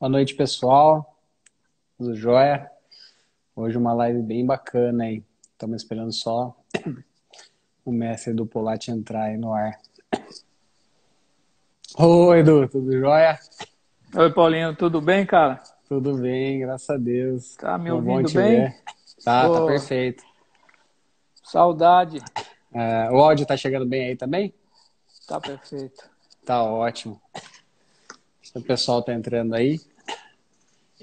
Boa noite, pessoal. Tudo jóia? Hoje uma live bem bacana aí. Estamos esperando só o mestre do Polat entrar aí no ar. Oi, Edu, tudo jóia? Oi, Paulinho, tudo bem, cara? Tudo bem, graças a Deus. Tá me Como bom ouvindo te bem? ver. Tá Ô, perfeito. saudade. O áudio tá chegando bem aí também? Tá perfeito. Tá ótimo. O pessoal tá entrando aí.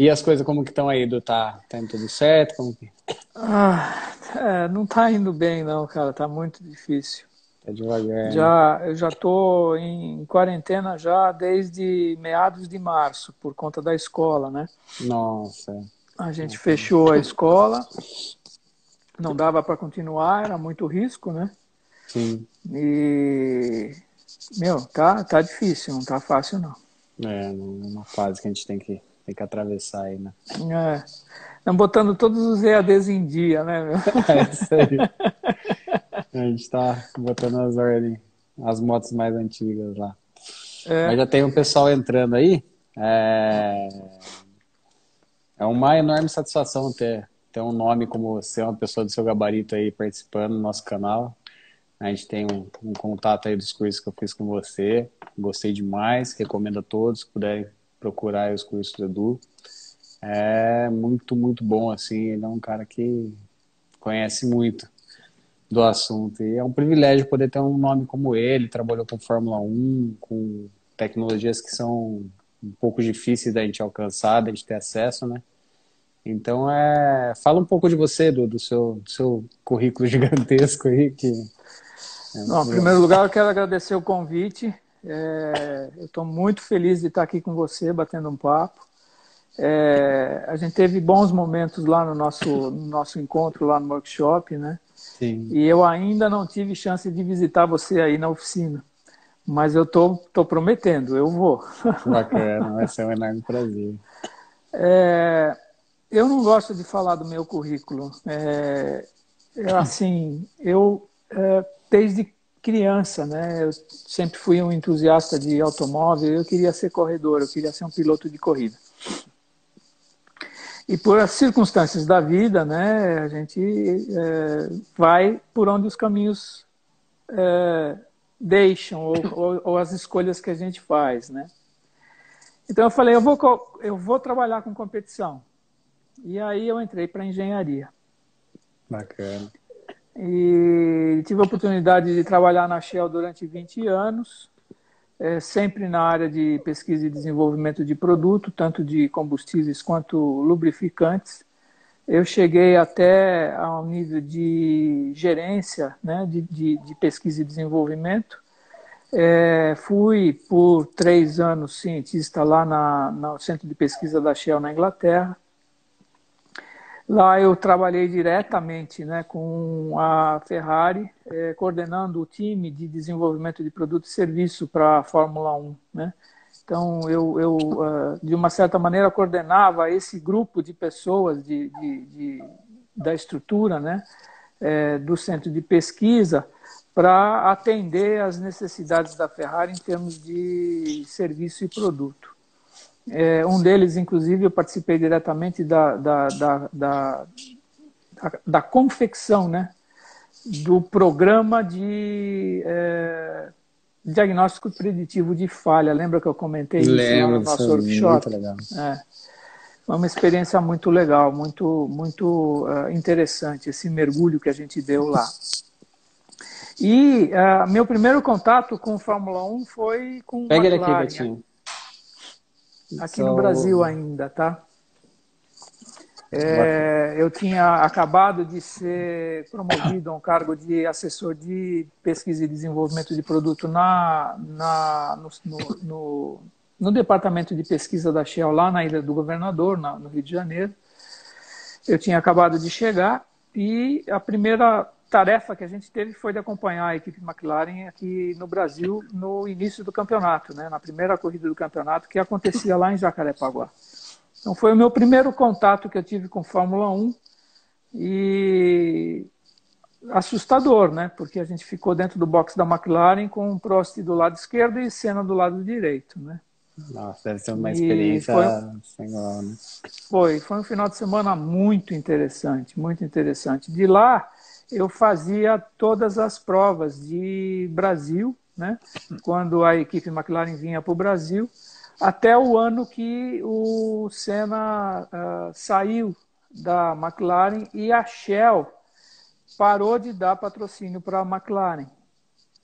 E as coisas como que estão aí, Edu? Tá indo tudo certo? Como que Não tá indo bem não, cara, tá muito difícil. tá devagar, né? Eu já tô em quarentena já desde meados de março, por conta da escola, né? Nossa, A gente nossa. fechou a escola, não dava para continuar, era muito risco, né? Sim, E, tá difícil, não tá fácil não. numa fase que a gente tem que atravessar aí, né? É, estão botando todos os EADs em dia, né, meu? É isso aí. A gente tá botando as ordens, as motos mais antigas lá. Mas É, já tem um pessoal entrando aí. É, é uma enorme satisfação ter um nome como você, uma pessoa do seu gabarito aí participando do nosso canal. A gente tem um contato aí dos cursos que eu fiz com você. Gostei demais, recomendo a todos que puderem procurar aí os cursos do Edu. É muito, muito bom, assim. Ele é um cara que conhece muito do assunto. E é um privilégio poder ter um nome como ele. Trabalhou com Fórmula 1, com tecnologias que são um pouco difíceis da gente alcançar, da gente ter acesso, né? Então, fala um pouco de você, do seu currículo gigantesco aí, que Bom, em primeiro lugar, eu quero agradecer o convite. Eu estou muito feliz de estar aqui com você, batendo um papo. A gente teve bons momentos lá no nosso encontro, lá no workshop, né? sim, E eu ainda não tive chance de visitar você aí na oficina. Mas eu tô prometendo, eu vou. bacana, vai ser um enorme prazer. Eu não gosto de falar do meu currículo. Desde criança, né? Eu sempre fui um entusiasta de automóvel. Eu queria ser corredor, eu queria ser um piloto de corrida. E por as circunstâncias da vida, né? A gente vai por onde os caminhos deixam ou as escolhas que a gente faz, né? Então eu falei, eu vou trabalhar com competição. E aí eu entrei para engenharia. Bacana. E tive a oportunidade de trabalhar na Shell durante 20 anos, sempre na área de pesquisa e desenvolvimento de produto, tanto de combustíveis quanto lubrificantes. Eu cheguei até ao nível de gerência, né, de pesquisa e desenvolvimento. Fui por 3 anos cientista lá no Centro de Pesquisa da Shell na Inglaterra. Lá eu trabalhei diretamente, né, com a Ferrari, coordenando o time de desenvolvimento de produto e serviço para a Fórmula 1. Né? Então, de uma certa maneira, coordenava esse grupo de pessoas da estrutura, né, do centro de pesquisa para atender às necessidades da Ferrari em termos de serviço e produto. Um deles, inclusive, eu participei diretamente da confecção, né, do programa de diagnóstico preditivo de falha. Lembra que eu comentei isso lá Lembro no disso, nosso muito workshop? legal. É, foi uma experiência muito legal, muito interessante esse mergulho que a gente deu lá. E meu primeiro contato com Fórmula 1 foi com Pega ele aqui, McLaren, gatinho. aqui no Brasil Só ainda, tá? bacana. Eu tinha acabado de ser promovido a um cargo de assessor de pesquisa e desenvolvimento de produto no departamento de pesquisa da Shell, lá na Ilha do Governador, no Rio de Janeiro. Eu tinha acabado de chegar e a primeira tarefa que a gente teve foi de acompanhar a equipe McLaren aqui no Brasil no início do campeonato, né, na primeira corrida do campeonato, que acontecia lá em Jacarepaguá. Então foi o meu primeiro contato que eu tive com Fórmula 1 e assustador, né? Porque a gente ficou dentro do box da McLaren com o Prost do lado esquerdo e Senna do lado direito, né? Nossa, deve ser uma E experiência sem igual, né? foi um final de semana muito interessante, muito interessante. De lá, eu fazia todas as provas de Brasil, né? Quando a equipe McLaren vinha para o Brasil, até o ano que o Senna saiu da McLaren e a Shell parou de dar patrocínio para a McLaren.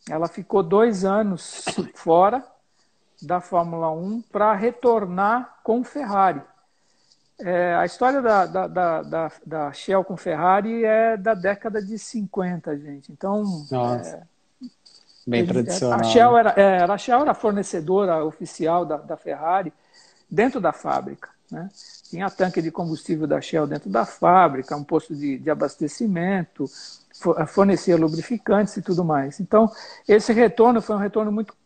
Ela ficou 2 anos fora da Fórmula 1 para retornar com Ferrari. A história da Shell com Ferrari é da década de 50, gente. Então, Nossa, bem a tradicional, Shell né? a Shell era a fornecedora oficial da Ferrari dentro da fábrica, né? Tinha tanque de combustível da Shell dentro da fábrica, um posto de abastecimento, fornecia lubrificantes e tudo mais. Então, esse retorno foi um retorno muito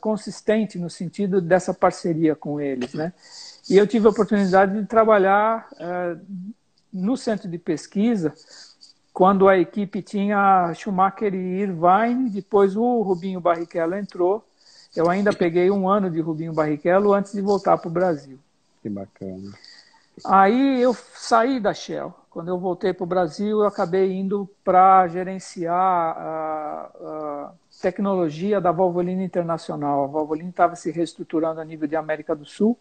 consistente no sentido dessa parceria com eles, né? E eu tive a oportunidade de trabalhar no centro de pesquisa quando a equipe tinha Schumacher e Irvine, depois o Rubinho Barrichello entrou. Eu ainda peguei 1 ano de Rubinho Barrichello antes de voltar para o Brasil. Que bacana. Aí eu saí da Shell. Quando eu voltei para o Brasil, eu acabei indo para gerenciar a tecnologia da Valvoline Internacional. A Valvoline estava se reestruturando a nível de América do Sul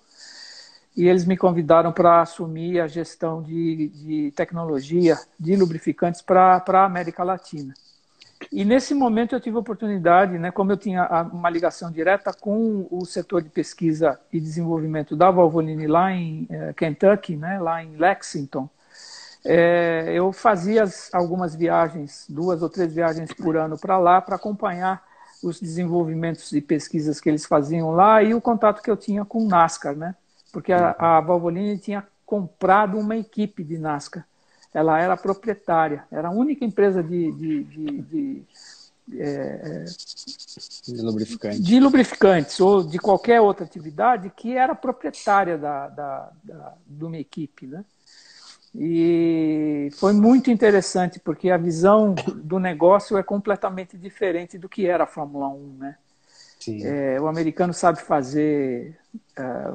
e eles me convidaram para assumir a gestão de tecnologia de lubrificantes para a América Latina. E nesse momento eu tive a oportunidade, né, como eu tinha uma ligação direta com o setor de pesquisa e desenvolvimento da Valvoline lá em Kentucky, né, lá em Lexington, eu fazia algumas viagens, 2 ou 3 viagens por ano para lá, para acompanhar os desenvolvimentos e pesquisas que eles faziam lá e o contato que eu tinha com o NASCAR, né? Porque a Valvoline tinha comprado uma equipe de NASCAR. Ela era proprietária, era a única empresa de lubrificantes ou de qualquer outra atividade que era proprietária de uma equipe, né? E foi muito interessante porque a visão do negócio é completamente diferente do que era a Fórmula 1, né? O americano sabe fazer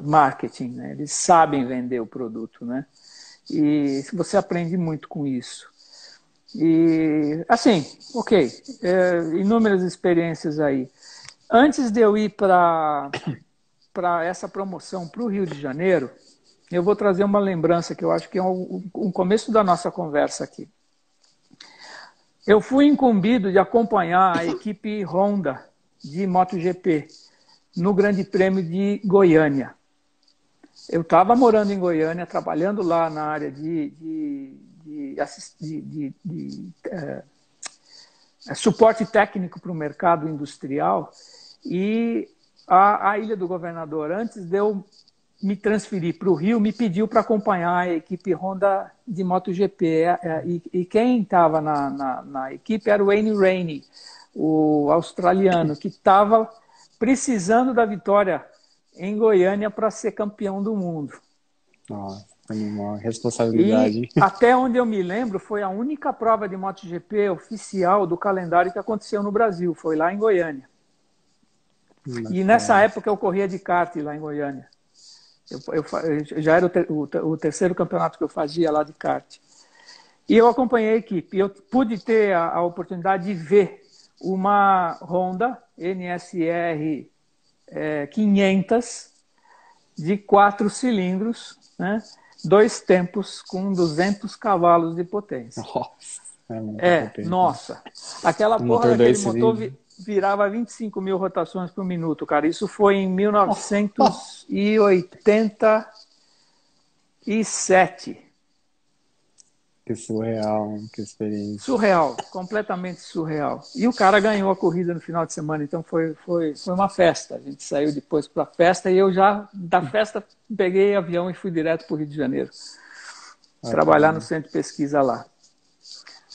marketing, né? Eles sabem vender o produto, né? E você aprende muito com isso. E, assim, ok, inúmeras experiências aí. Antes de eu ir para essa promoção para o Rio de Janeiro, eu vou trazer uma lembrança que eu acho que é um começo da nossa conversa aqui. Eu fui incumbido de acompanhar a equipe Honda de MotoGP no Grande Prêmio de Goiânia. Eu estava morando em Goiânia, trabalhando lá na área de suporte técnico para o mercado industrial e a Ilha do Governador, antes de eu me transferir para o Rio, me pediu para acompanhar a equipe Honda de MotoGP. E quem estava na equipe era o Wayne Rainey, o australiano, que estava precisando da vitória em Goiânia para ser campeão do mundo. Nossa, uma responsabilidade. E até onde eu me lembro, foi a única prova de MotoGP oficial do calendário que aconteceu no Brasil. Foi lá em Goiânia. E nessa época eu corria de kart lá em Goiânia. Já era o terceiro campeonato que eu fazia lá de kart. E eu acompanhei a equipe. Eu pude ter a oportunidade de ver uma Honda NSR 500 de 4 cilindros, né? 2 tempos com 200 cavalos de potência. Nossa, nossa. Aquela porra daquele motor virava 25 mil rotações por minuto, cara. Isso foi em 1987. Que surreal, que experiência. Surreal, completamente surreal. E o cara ganhou a corrida no final de semana, então foi uma festa. A gente saiu depois para a festa e eu já, da festa, peguei avião e fui direto para o Rio de Janeiro. Trabalhar no centro de pesquisa lá.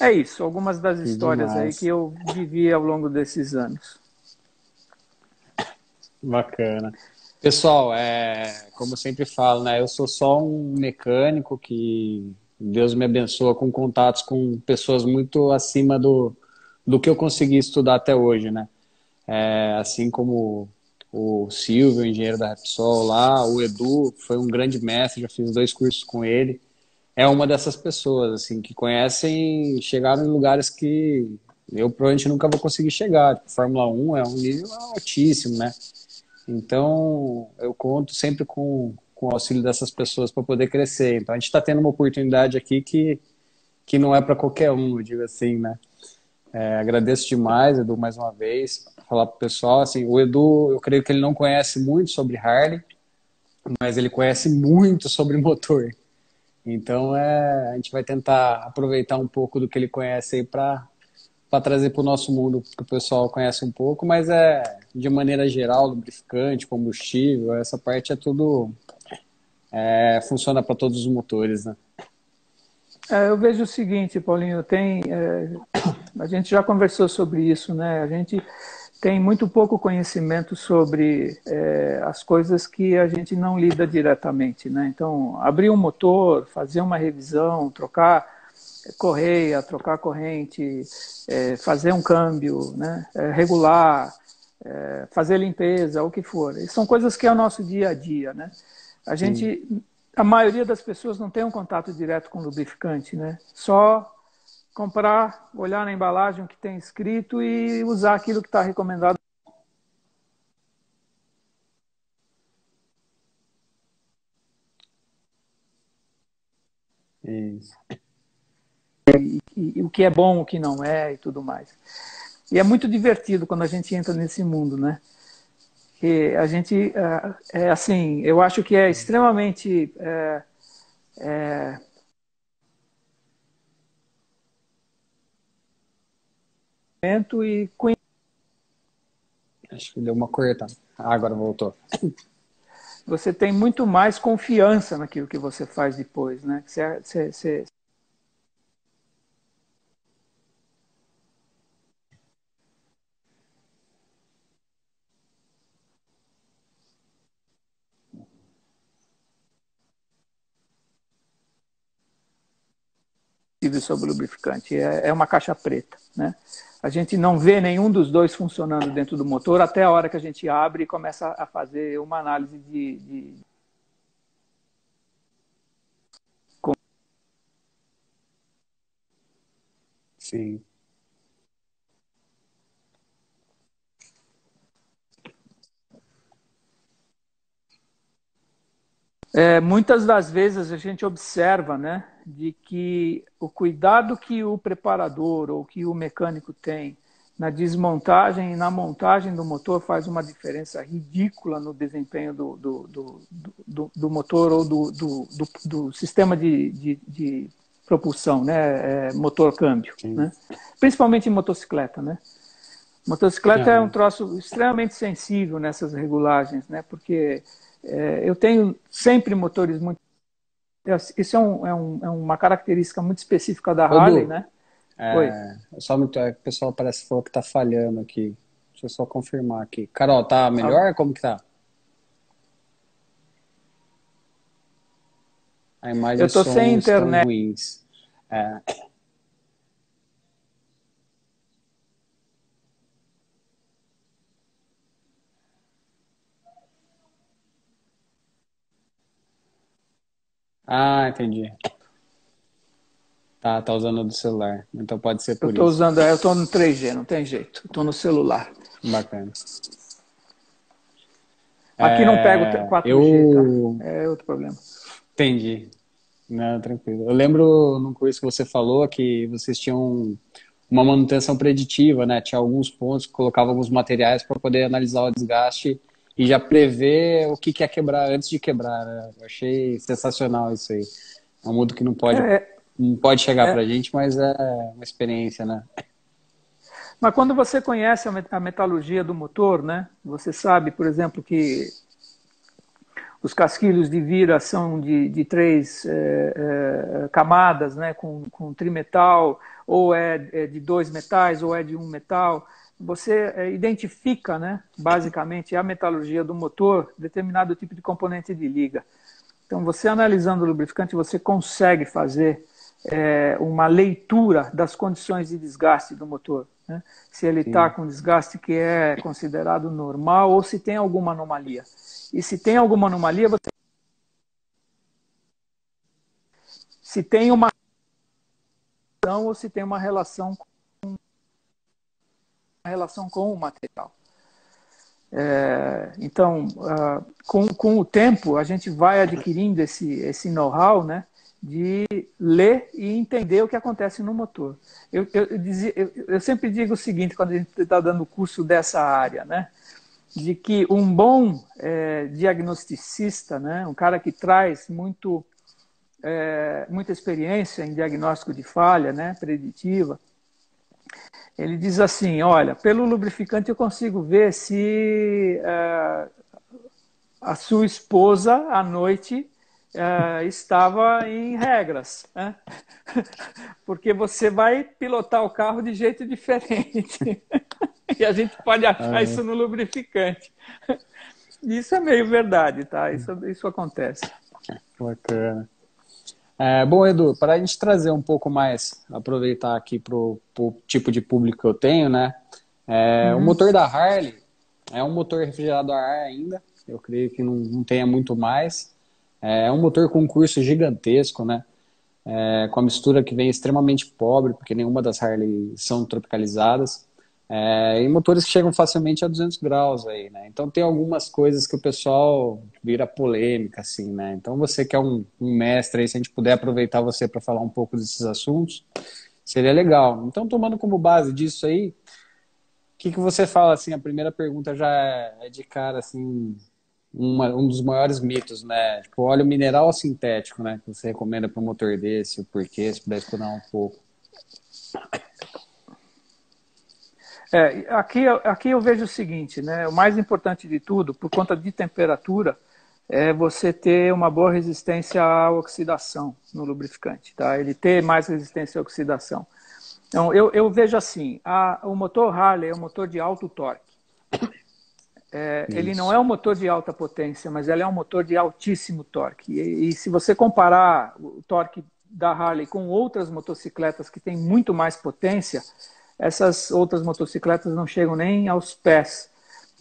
É isso, algumas das histórias aí que eu vivi ao longo desses anos. Bacana. Pessoal, como eu sempre falo, né? Eu sou só um mecânico que Deus me abençoa com contatos com pessoas muito acima do que eu consegui estudar até hoje, né? Assim como o Silvio, o engenheiro da Repsol lá, o Edu foi um grande mestre, já fiz 2 cursos com ele. É uma dessas pessoas, assim, que conhecem, chegaram em lugares que eu provavelmente nunca vou conseguir chegar. Tipo, Fórmula 1 é um nível altíssimo, né? Então, eu conto sempre com o auxílio dessas pessoas para poder crescer. Então, a gente está tendo uma oportunidade aqui que não é para qualquer um, eu digo assim, né? Agradeço demais, Edu, mais uma vez. Falar pro pessoal, assim, o Edu, eu creio que ele não conhece muito sobre Harley, mas ele conhece muito sobre motor. Então, a gente vai tentar aproveitar um pouco do que ele conhece aí para trazer para o nosso mundo, que o pessoal conhece um pouco, mas de maneira geral, lubrificante, combustível, essa parte é tudo, funciona para todos os motores, né? Eu vejo o seguinte, Paulinho, a gente já conversou sobre isso, né? A gente tem muito pouco conhecimento sobre as coisas que a gente não lida diretamente, né? Então, abrir um motor, fazer uma revisão, trocar correia, trocar corrente, fazer um câmbio, né? Regular, fazer limpeza, o que for. São coisas que é o nosso dia a dia, né? Sim. A maioria das pessoas não tem um contato direto com lubrificante, né? Só comprar, olhar na embalagem o que tem escrito e usar aquilo que está recomendado. Isso. E o que é bom, o que não é e tudo mais. E é muito divertido quando a gente entra nesse mundo, né? Que a gente, assim, eu acho que é extremamente e Acho que deu uma corretada. Agora voltou. você tem muito mais confiança naquilo que você faz depois, né? Você sobre o lubrificante. É uma caixa preta, né? A gente não vê nenhum dos dois funcionando dentro do motor até a hora que a gente abre e começa a fazer uma análise de Sim. muitas das vezes a gente observa, né, de que o cuidado que o preparador ou que o mecânico tem na desmontagem e na montagem do motor faz uma diferença ridícula no desempenho do motor ou do sistema de propulsão, né, motor câmbio, Sim. né? Principalmente em motocicleta, né? Motocicleta é um Aham. troço extremamente sensível nessas regulagens, né? Porque eu tenho sempre motores muito. Isso é uma característica muito específica da Ô, Harley, Du, né? Oi. o pessoal parece que falou que tá falhando aqui. Deixa eu só confirmar aqui. Carol, tá Ah, melhor? Como que tá? A imagem e eu o estou sem som estão internet. ruins. É. Ah, entendi. Tá usando o do celular. Então pode ser por isso. Eu estou no 3G, não tem jeito. Estou no celular. Bacana. Aqui não pego Eu 4G, tá? É outro problema. entendi. Não, tranquilo. Eu lembro num curso que você falou que vocês tinham uma manutenção preditiva, né? Tinha alguns pontos que colocavam alguns materiais para poder analisar o desgaste e já prever o que ia quebrar antes de quebrar, né? Eu achei sensacional isso aí. É um mundo que É, não pode chegar para a é, gente, mas é uma experiência, né? mas quando você conhece a metalurgia do motor, né? Você sabe, por exemplo, que os casquilhos de vira são de três camadas, né, com trimetal, ou é de dois metais, ou é de um metal. Você identifica, né, basicamente, a metalurgia do motor, determinado tipo de componente de liga. Então, você analisando o lubrificante, você consegue fazer uma leitura das condições de desgaste do motor. né? Se ele está com desgaste que é considerado normal ou se tem alguma anomalia. E se tem alguma anomalia, se tem uma relação ou se tem uma relação com o material. Então, com o tempo, a gente vai adquirindo esse know-how, né, de ler e entender o que acontece no motor. Eu sempre digo o seguinte, quando a gente está dando curso dessa área, né, de que um bom diagnosticista, né, um cara que traz muita experiência em diagnóstico de falha, né, preditiva, ele diz assim, olha, pelo lubrificante eu consigo ver se a sua esposa, à noite, estava em regras, né? Porque você vai pilotar o carro de jeito diferente. E a gente pode achar isso no lubrificante. Isso é meio verdade, tá? Isso acontece. Bacana. Bom, Edu, para a gente trazer um pouco mais, aproveitar aqui para o tipo de público que eu tenho, né? O motor da Harley é um motor refrigerado a ar ainda, eu creio que não tenha muito mais. É um motor com um curso gigantesco, né? Com a mistura que vem extremamente pobre, porque nenhuma das Harley são tropicalizadas. E motores que chegam facilmente a 200 graus aí, né? Então tem algumas coisas que o pessoal vira polêmica, assim, né? Então você que é um mestre aí, se a gente puder aproveitar você para falar um pouco desses assuntos, seria legal. Então, tomando como base disso aí, o que você fala, assim, a primeira pergunta já é de cara, assim, um dos maiores mitos, né? Tipo, óleo mineral ou sintético, né? Que você recomenda para um motor desse, o porquê, se puder explorar um pouco. Aqui eu vejo o seguinte, né? O mais importante de tudo, por conta de temperatura, é você ter uma boa resistência à oxidação no lubrificante, tá? Ele ter mais resistência à oxidação. Então, eu vejo assim, o motor Harley é um motor de alto torque. Ele não é um motor de alta potência, mas ele é um motor de altíssimo torque. E se você comparar o torque da Harley com outras motocicletas que têm muito mais potência, essas outras motocicletas não chegam nem aos pés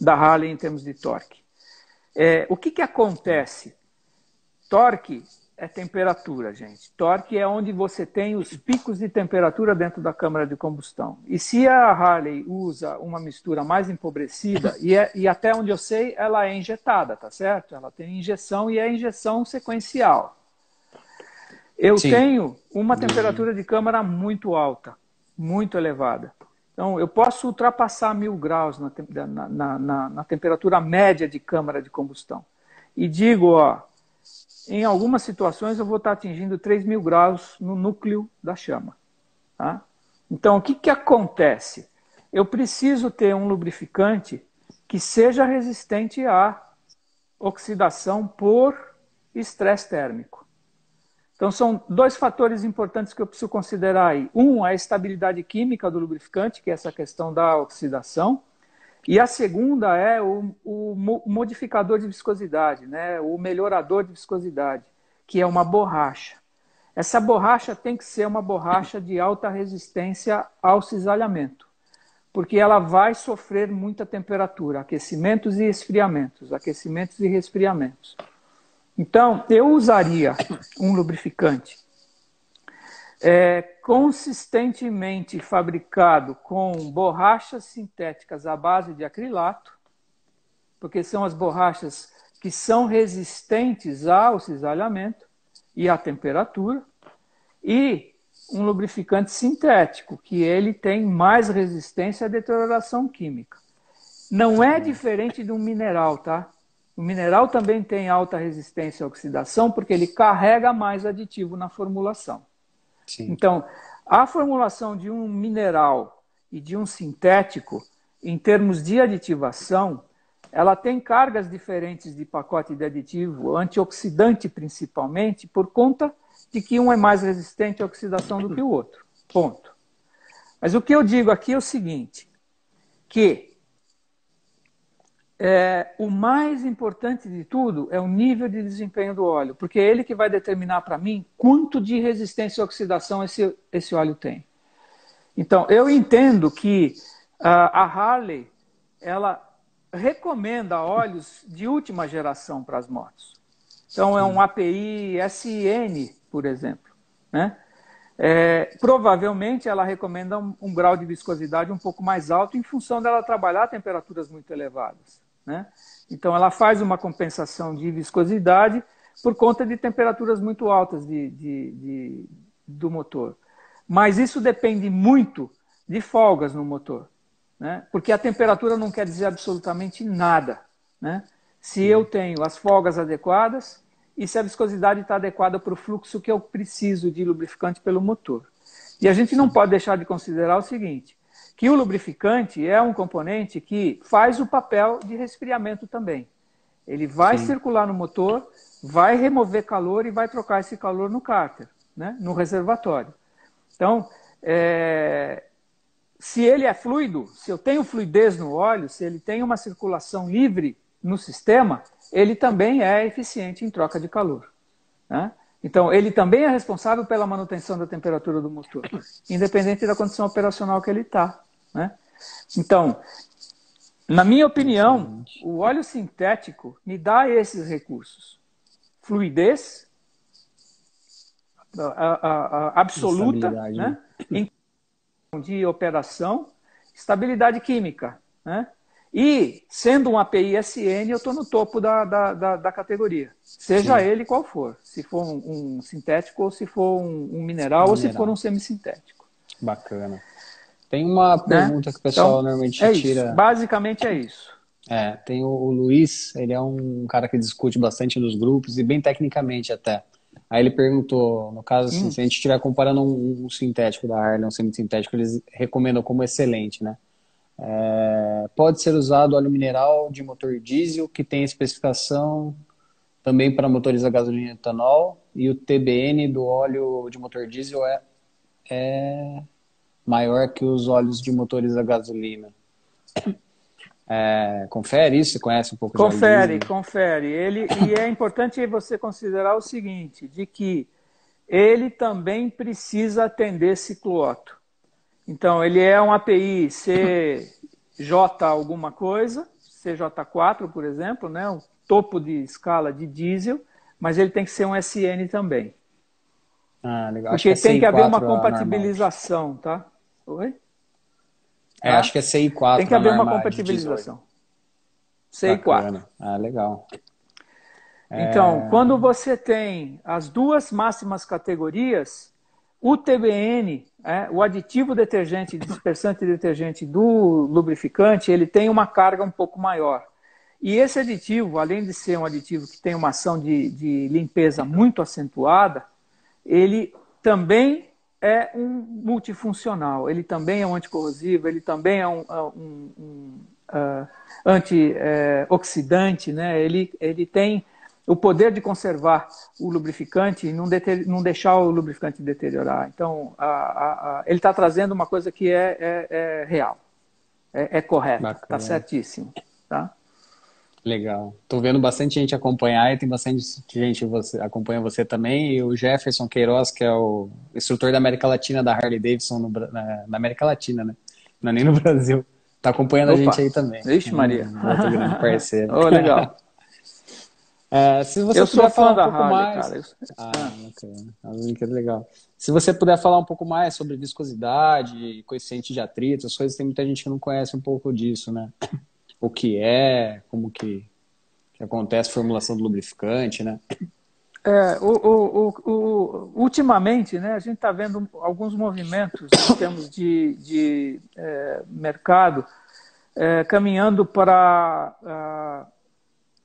da Harley em termos de torque. O que acontece? Torque é temperatura, gente. Torque é onde você tem os picos de temperatura dentro da câmara de combustão. E se a Harley usa uma mistura mais empobrecida, e até onde eu sei, ela é injetada, tá certo? Ela tem injeção e é injeção sequencial. Eu tenho uma temperatura de câmara muito alta, muito elevada. Então, eu posso ultrapassar 1000 graus na temperatura média de câmara de combustão. E digo, ó, em algumas situações eu vou estar atingindo 3000 graus no núcleo da chama. Tá? Então, o que acontece? Eu preciso ter um lubrificante que seja resistente à oxidação por estresse térmico. Então, são dois fatores importantes que eu preciso considerar aí. Um, a estabilidade química do lubrificante, que é essa questão da oxidação. E a segunda é o modificador de viscosidade, né? O melhorador de viscosidade, que é uma borracha. Essa borracha tem que ser uma borracha de alta resistência ao cisalhamento, porque ela vai sofrer muita temperatura, aquecimentos e esfriamentos, aquecimentos e resfriamentos. Então, eu usaria um lubrificante consistentemente fabricado com borrachas sintéticas à base de acrilato, porque são as borrachas que são resistentes ao cisalhamento e à temperatura, e um lubrificante sintético, que ele tem mais resistência à deterioração química. Não é diferente de um mineral, tá? O mineral também tem alta resistência à oxidação, porque ele carrega mais aditivo na formulação. Sim. Então, a formulação de um mineral e de um sintético, em termos de aditivação, ela tem cargas diferentes de pacote de aditivo, antioxidante principalmente, por conta de que um é mais resistente à oxidação do que o outro. Ponto. Mas o que eu digo aqui é o seguinte, que o mais importante de tudo é o nível de desempenho do óleo, porque é ele que vai determinar para mim quanto de resistência à oxidação esse óleo tem. Então, eu entendo que a Harley, ela recomenda óleos de última geração para as motos. Então, é um API SN, por exemplo, né? Provavelmente ela recomenda um grau de viscosidade um pouco mais alto em função dela trabalhar a temperaturas muito elevadas, né? Então ela faz uma compensação de viscosidade por conta de temperaturas muito altas do motor. Mas isso depende muito de folgas no motor, né? Porque a temperatura não quer dizer absolutamente nada, né? Se eu tenho as folgas adequadas e se a viscosidade está adequada para o fluxo que eu preciso de lubrificante pelo motor. E a gente não pode deixar de considerar o seguinte, que o lubrificante é um componente que faz o papel de resfriamento também. Ele vai circular no motor, vai remover calor e vai trocar esse calor no cárter, né? No reservatório. Então, se ele é fluido, se eu tenho fluidez no óleo, se ele tem uma circulação livre no sistema, ele também é eficiente em troca de calor, né? Então, ele também é responsável pela manutenção da temperatura do motor, independente da condição operacional que ele está, né? Então, na minha opinião, o óleo sintético me dá esses recursos. Fluidez absoluta, né? Em de operação, estabilidade química, né? E, sendo um API SN, eu estou no topo da categoria, seja ele qual for, se for um sintético ou se for um mineral ou se for um semissintético. Bacana. Tem uma pergunta que o pessoal normalmente tira. Isso. Basicamente é isso. Tem o Luiz, ele é um cara que discute bastante nos grupos e bem tecnicamente até. Aí ele perguntou, no caso, assim, se a gente estiver comparando um sintético da Harley, um semissintético, eles recomendam como excelente, né? Pode ser usado óleo mineral de motor diesel, que tem especificação também para motores a gasolina e etanol, e o TBN do óleo de motor diesel é maior que os óleos de motores a gasolina. Confere isso? Você conhece um pouco de óleo diesel? Confere. E é importante você considerar o seguinte, de que ele também precisa atender ciclo Otto. Então, ele é um API CJ alguma coisa, CJ4, por exemplo, né? Um topo de escala de diesel, mas ele tem que ser um SN também. Legal. Porque acho que tem que haver uma compatibilização, tá? Oi? Acho que é CI4. Tem que haver uma compatibilização. CI4. Legal. Então, quando você tem as duas máximas categorias, o TBN, o aditivo detergente, dispersante detergente do lubrificante, ele tem uma carga um pouco maior. E esse aditivo, além de ser um aditivo que tem uma ação de limpeza muito acentuada, ele também é um multifuncional, ele também é um anticorrosivo, ele também é um antioxidante, né? Ele tem o poder de conservar o lubrificante e não deixar o lubrificante deteriorar. Então, ele está trazendo uma coisa que é real, é correta, está certíssimo. Tá? Legal. Estou vendo bastante gente acompanhar e tem bastante gente acompanha você também. E o Jefferson Queiroz, que é o instrutor da América Latina da Harley Davidson, na América Latina, né? Não é nem no Brasil. Está acompanhando a gente aí também. Vixe, Maria. Outro grande parceiro. Legal. Se você eu sou fã da pouco Harley, mais... cara. Legal. Se você puder falar um pouco mais sobre viscosidade, coeficiente de atrito, as coisas, tem muita gente que não conhece um pouco disso, né? O que como que acontece a formulação do lubrificante, né? Ultimamente, né, a gente está vendo alguns movimentos em termos de mercado caminhando para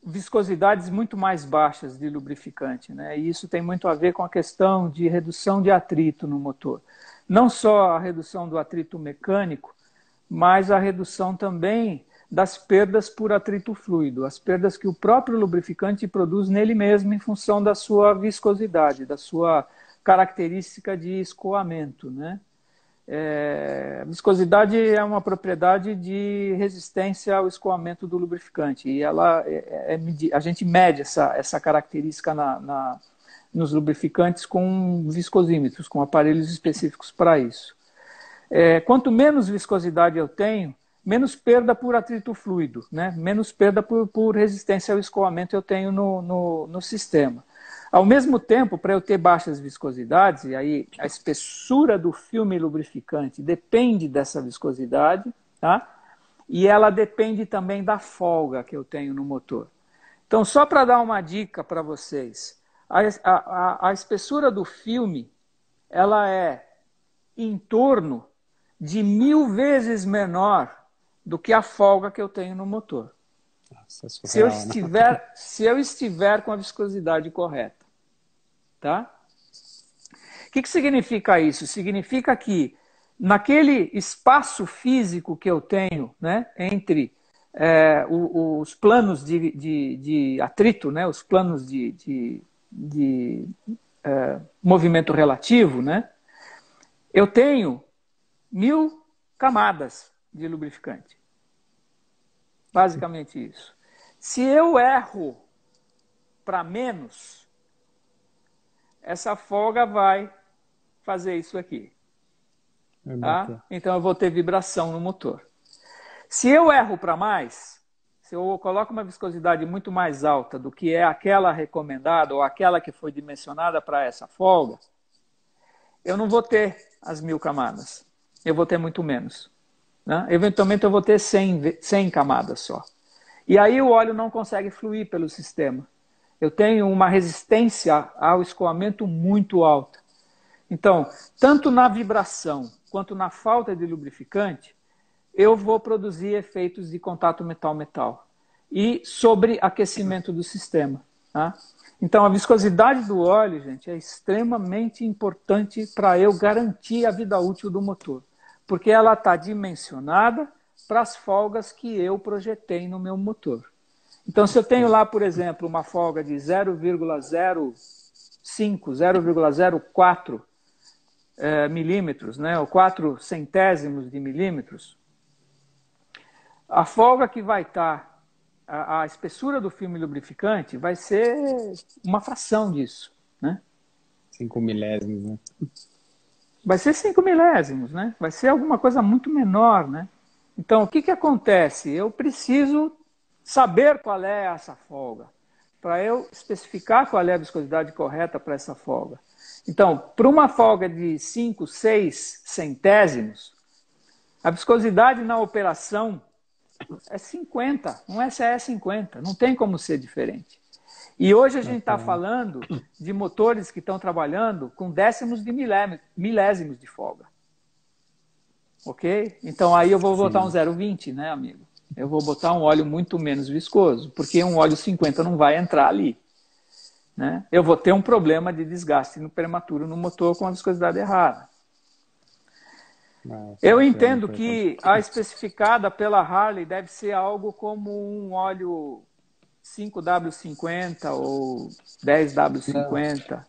viscosidades muito mais baixas de lubrificante, né? E isso tem muito a ver com a questão de redução de atrito no motor. Não só a redução do atrito mecânico, mas a redução também das perdas por atrito fluido, as perdas que o próprio lubrificante produz nele mesmo em função da sua viscosidade, da sua característica de escoamento, né? Viscosidade é uma propriedade de resistência ao escoamento do lubrificante e ela a gente mede essa característica nos lubrificantes com viscosímetros, com aparelhos específicos para isso. Quanto menos viscosidade eu tenho, menos perda por atrito fluido, né? Menos perda por resistência ao escoamento eu tenho no sistema. Ao mesmo tempo, para eu ter baixas viscosidades, e aí a espessura do filme lubrificante depende dessa viscosidade, tá? E ela depende também da folga que eu tenho no motor. Então, só para dar uma dica para vocês, a espessura do filme, ela é em torno de 1000 vezes menor do que a folga que eu tenho no motor. Nossa, é surreal, Se eu estiver com a viscosidade correta. Tá? O que significa isso? Significa que naquele espaço físico que eu tenho, né, entre os planos de atrito, né, os planos de movimento relativo, né, eu tenho 1000 camadas de lubrificante. Basicamente isso. Se eu erro para menos, essa folga vai fazer isso aqui. Tá? Então eu vou ter vibração no motor. Se eu erro para mais, se eu coloco uma viscosidade muito mais alta do que é aquela recomendada ou aquela que foi dimensionada para essa folga, eu não vou ter as 1000 camadas. Eu vou ter muito menos. Né? Eventualmente eu vou ter 100 camadas só. E aí o óleo não consegue fluir pelo sistema. Eu tenho uma resistência ao escoamento muito alta. Então, tanto na vibração quanto na falta de lubrificante, eu vou produzir efeitos de contato metal-metal e sobreaquecimento do sistema. Tá? Então, a viscosidade do óleo, gente, é extremamente importante para eu garantir a vida útil do motor, porque ela está dimensionada para as folgas que eu projetei no meu motor. Então, se eu tenho lá, por exemplo, uma folga de 0,05, 0,04 milímetros, né, ou 4 centésimos de milímetros, a folga que vai estar, a espessura do filme lubrificante vai ser uma fração disso. Né? 5 milésimos, né? Vai ser 5 milésimos, né? Vai ser alguma coisa muito menor, né? Então, o que acontece? Eu preciso saber qual é essa folga, para eu especificar qual é a viscosidade correta para essa folga. Então, para uma folga de 5, 6 centésimos, a viscosidade na operação é 50, não é CE 50, não tem como ser diferente. E hoje a gente está falando de motores que estão trabalhando com décimos de milésimos de folga. Ok? Então aí eu vou botar um 0,20, né, amigo? Eu vou botar um óleo muito menos viscoso, porque um óleo 50 não vai entrar ali. Né? Eu vou ter um problema de desgaste no prematuro no motor com a viscosidade errada. Eu entendo que a especificada pela Harley deve ser algo como um óleo 5W50 ou 10W50.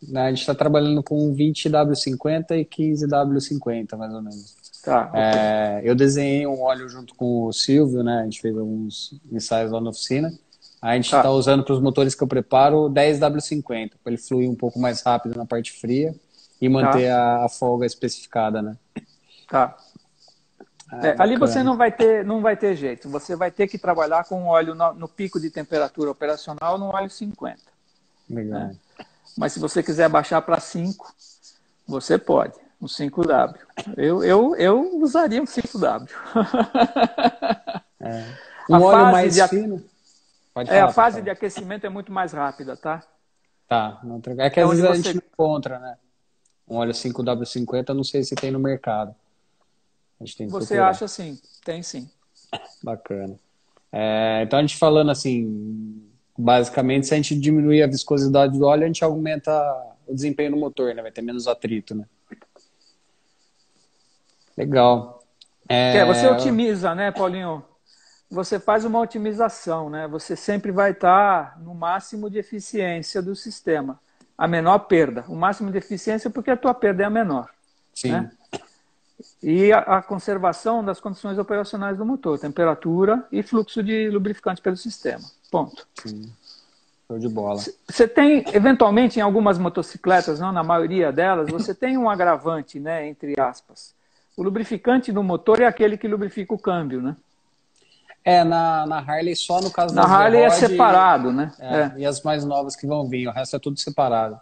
Não, a gente está trabalhando com 20W50 e 15W50, mais ou menos. Tá, okay. Eu desenhei um óleo junto com o Silvio, né? A gente fez alguns ensaios lá na oficina. A gente está usando para os motores que eu preparo 10W50, para ele fluir um pouco mais rápido na parte fria e manter a folga especificada, né? Tá. Ali você não vai ter jeito. Você vai ter que trabalhar com óleo no pico de temperatura operacional no óleo 50. Legal. Né? Mas se você quiser baixar para 5, você pode. Um 5W. Eu usaria um 5W. Um óleo mais fino? Pode falar, a fase de aquecimento é muito mais rápida, tá? Tá. É que às vezes a gente não encontra, né? Um óleo 5W50, não sei se tem no mercado. A gente tem que Você procurar. acha sim? Tem sim. Bacana. Então a gente falando assim, basicamente, se a gente diminuir a viscosidade do óleo, a gente aumenta o desempenho no motor, né? Vai ter menos atrito, né? Legal. Você otimiza, né, Paulinho? Você faz uma otimização, né? Você sempre vai estar no máximo de eficiência do sistema. A menor perda. O máximo de eficiência porque a tua perda é a menor. Sim. Né? E a conservação das condições operacionais do motor. Temperatura e fluxo de lubrificante pelo sistema. Ponto. Sim. Show de bola. Você tem, eventualmente, em algumas motocicletas, não na maioria delas, você tem um agravante, né, entre aspas. O lubrificante no motor é aquele que lubrifica o câmbio, né? Na Harley só no caso Na das Harley é V-Rod separado, né? e as mais novas que vão vir, o resto é tudo separado.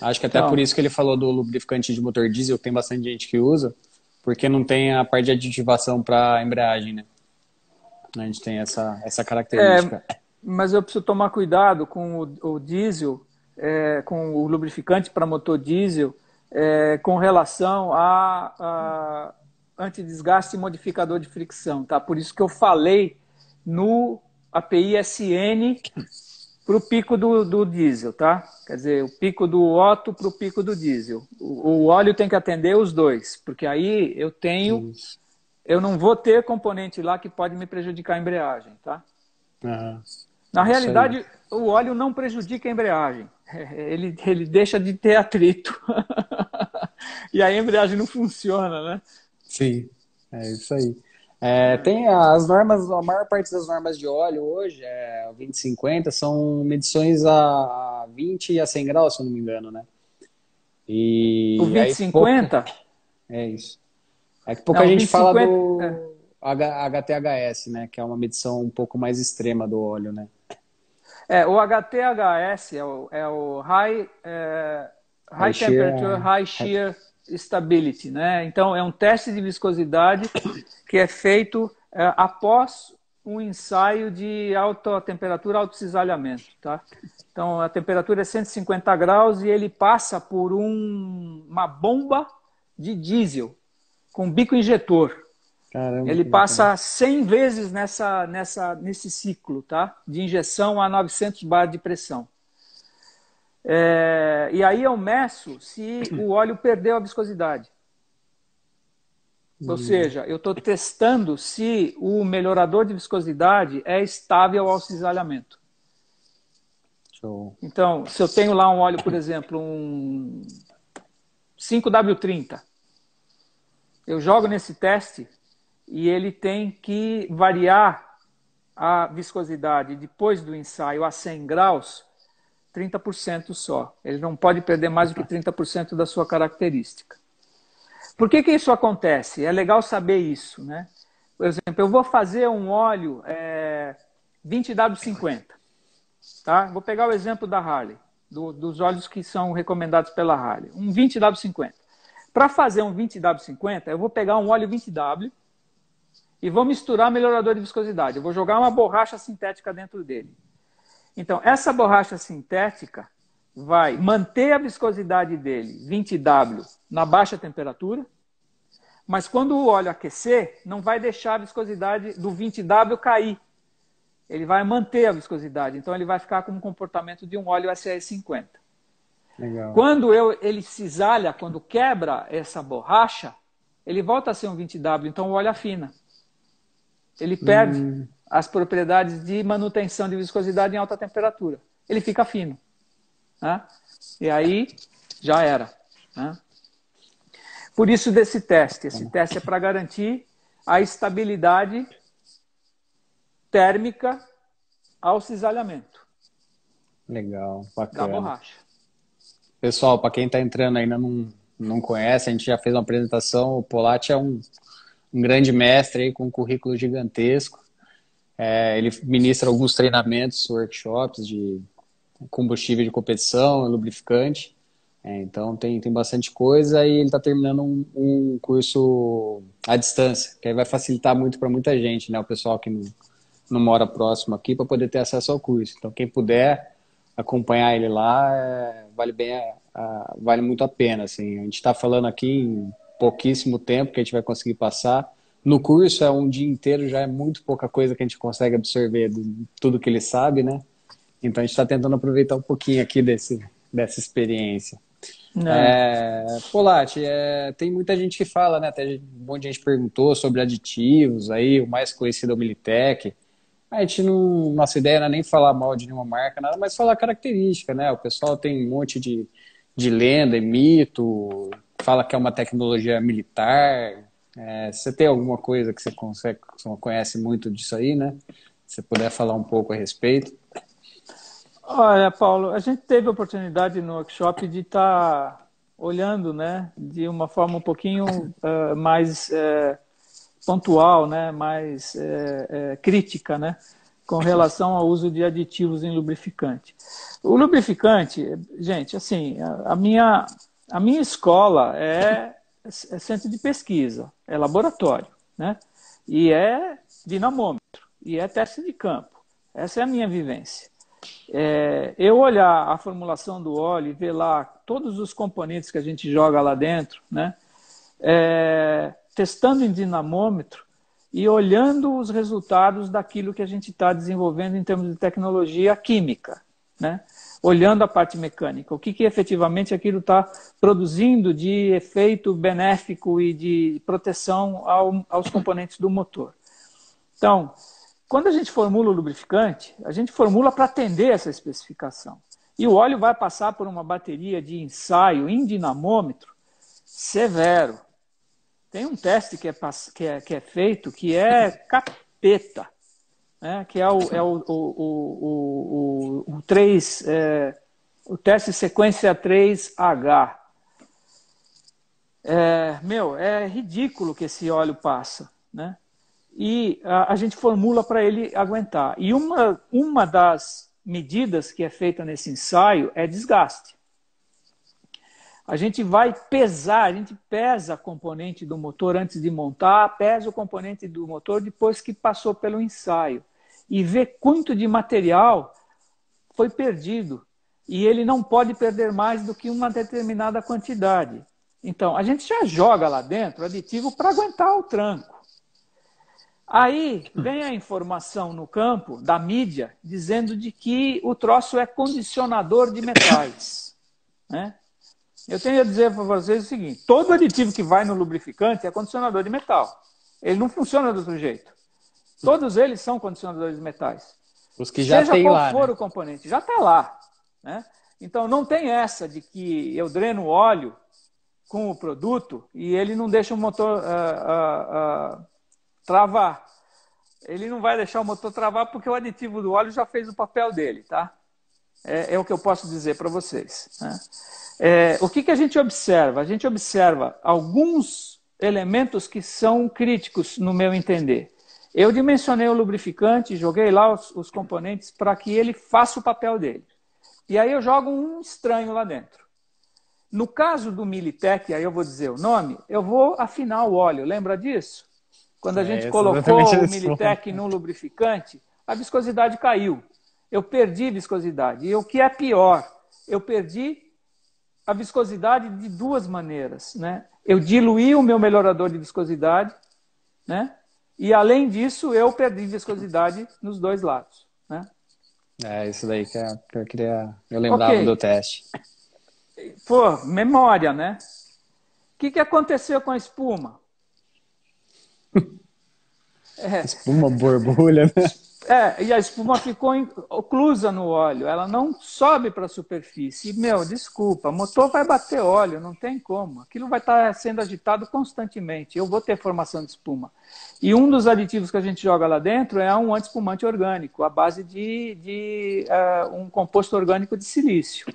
Acho que até por Então, isso que ele falou do lubrificante de motor diesel, que tem bastante gente que usa, porque não tem a parte de aditivação para embreagem, né? A gente tem essa característica. mas eu preciso tomar cuidado com o diesel, com o lubrificante para motor diesel, com relação a antidesgaste e modificador de fricção, tá? Por isso que eu falei no API SN para o pico do diesel, tá? Quer dizer, o pico do Otto para o pico do diesel. O óleo tem que atender os dois, porque aí Isso. eu não vou ter componente lá que pode me prejudicar a embreagem, tá? Aham. Na É isso aí. realidade, o óleo não prejudica a embreagem. Ele deixa de ter atrito. E a embreagem não funciona, né? Sim, é isso aí. Tem as normas, a maior parte das normas de óleo hoje, o 2050, são medições a 20 e a 100 graus, se eu não me engano, né? O E aí pouco, 2050, é isso. É que pouca não, o gente fala 2050, do HTHS, né? Que é uma medição um pouco mais extrema do óleo, né? o HTHS é o Aí High Temperature, shear, High Shear Stability, né? Então, é um teste de viscosidade que é feito após um ensaio de alta temperatura, alto cisalhamento, tá? Então, a temperatura é 150 graus e ele passa por uma bomba de diesel com bico injetor. caramba, Ele que bacana. passa 100 vezes nesse ciclo, tá? De injeção a 900 bar de pressão. E aí eu meço se o óleo perdeu a viscosidade. Ou seja, eu estou testando se o melhorador de viscosidade é estável ao cisalhamento. Show. Então, se eu tenho lá um óleo, por exemplo, um 5W30, eu jogo nesse teste e ele tem que variar a viscosidade depois do ensaio a 100 graus 30% só. Ele não pode perder mais do que 30% da sua característica. Por que isso acontece? É legal saber isso, né? Por exemplo, eu vou fazer um óleo 20W50, tá? Vou pegar o exemplo da Harley, dos óleos que são recomendados pela Harley. Um 20W50. Para fazer um 20W50, eu vou pegar um óleo 20W e vou misturar melhorador de viscosidade. Eu vou jogar uma borracha sintética dentro dele. Então, essa borracha sintética vai manter a viscosidade dele, 20W, na baixa temperatura, mas quando o óleo aquecer, não vai deixar a viscosidade do 20W cair. Ele vai manter a viscosidade, então ele vai ficar com um comportamento de um óleo SR50. Legal. Quando ele cisalha, quando quebra essa borracha, ele volta a ser um 20W, então o óleo afina. Ele perde as propriedades de manutenção de viscosidade em alta temperatura. Ele fica fino. Né? E aí, já era. Né? Por isso desse teste. Esse teste é para garantir a estabilidade térmica ao cisalhamento. Legal, Da bacana. borracha. Pessoal, para quem está entrando ainda não conhece, a gente já fez uma apresentação. O Polatti é um grande mestre aí, com um currículo gigantesco. Ele ministra alguns treinamentos, workshops de combustível de competição, lubrificante. Então tem bastante coisa e ele está terminando um curso à distância, que aí vai facilitar muito para muita gente, né? O pessoal que não mora próximo aqui, para poder ter acesso ao curso. Então quem puder acompanhar ele lá, vale muito a pena. Assim. A gente está falando aqui em pouquíssimo tempo que a gente vai conseguir passar. No curso é um dia inteiro, já é muito pouca coisa que a gente consegue absorver de tudo que ele sabe, né? Então a gente está tentando aproveitar um pouquinho aqui dessa experiência. Polatti, tem muita gente que fala, né? Até um monte de gente perguntou sobre aditivos, aí o mais conhecido é o Militec. A gente não, nossa ideia não é nem falar mal de nenhuma marca, nada, mas falar característica, né? O pessoal tem um monte de lenda e mito, fala que é uma tecnologia militar. Você tem alguma coisa que você conhece muito disso aí, né? Se você puder falar um pouco a respeito. Olha, Paulo, a gente teve a oportunidade no workshop de estar olhando, né, de uma forma um pouquinho mais pontual, né, mais crítica, né, com relação ao uso de aditivos em lubrificante. O lubrificante, gente, assim, a minha escola é centro de pesquisa, é laboratório, né, e é dinamômetro, e é teste de campo. Essa é a minha vivência. Eu olhar a formulação do óleo e ver lá todos os componentes que a gente joga lá dentro, né? Testando em dinamômetro e olhando os resultados daquilo que a gente está desenvolvendo em termos de tecnologia química, né? Olhando a parte mecânica, o que efetivamente aquilo está produzindo de efeito benéfico e de proteção aos componentes do motor. Então, quando a gente formula o lubrificante, a gente formula para atender essa especificação. E o óleo vai passar por uma bateria de ensaio em dinamômetro severo. Tem um teste que é feito que é capeta, né? Que é o 3, o teste sequência 3H. É ridículo que esse óleo passa, né? E a gente formula para ele aguentar. E uma das medidas que é feita nesse ensaio é desgaste. A gente vai pesar, a gente pesa a componente do motor antes de montar, pesa o componente do motor depois que passou pelo ensaio. E vê quanto de material foi perdido. E ele não pode perder mais do que uma determinada quantidade. Então, a gente já joga lá dentro aditivo para aguentar o tranco. Aí vem a informação no campo da mídia dizendo de que o troço é condicionador de metais, né? Eu tenho a dizer para vocês o seguinte: todo aditivo que vai no lubrificante é condicionador de metal. Ele não funciona do outro jeito. Todos eles são condicionadores de metais. Os que já tem lá, Seja qual for né? o componente, já está lá, né? Então não tem essa de que eu dreno óleo com o produto e ele não deixa o motor travar. Ele não vai deixar o motor travar porque o aditivo do óleo já fez o papel dele, tá? É o que eu posso dizer para vocês, né? O que a gente observa? A gente observa alguns elementos que são críticos, no meu entender. Eu dimensionei o lubrificante, joguei lá os componentes para que ele faça o papel dele. E aí eu jogo um estranho lá dentro. No caso do Militech, aí eu vou dizer o nome, eu vou afinar o óleo. Lembra disso? Quando a gente colocou o Militech no lubrificante, a viscosidade caiu. Eu perdi viscosidade. E o que é pior, eu perdi a viscosidade de duas maneiras, né? Eu diluí o meu melhorador de viscosidade, né? E além disso, eu perdi viscosidade nos dois lados, né? Isso daí que eu queria... Eu lembrava do teste. Pô, memória, né? O que aconteceu com a espuma? Espuma, borbulha, né? E a espuma ficou oclusa no óleo, ela não sobe para a superfície. E, desculpa, motor vai bater óleo, não tem como. Aquilo vai estar sendo agitado constantemente. Eu vou ter formação de espuma. E um dos aditivos que a gente joga lá dentro é um antiespumante orgânico, à base de um composto orgânico de silício,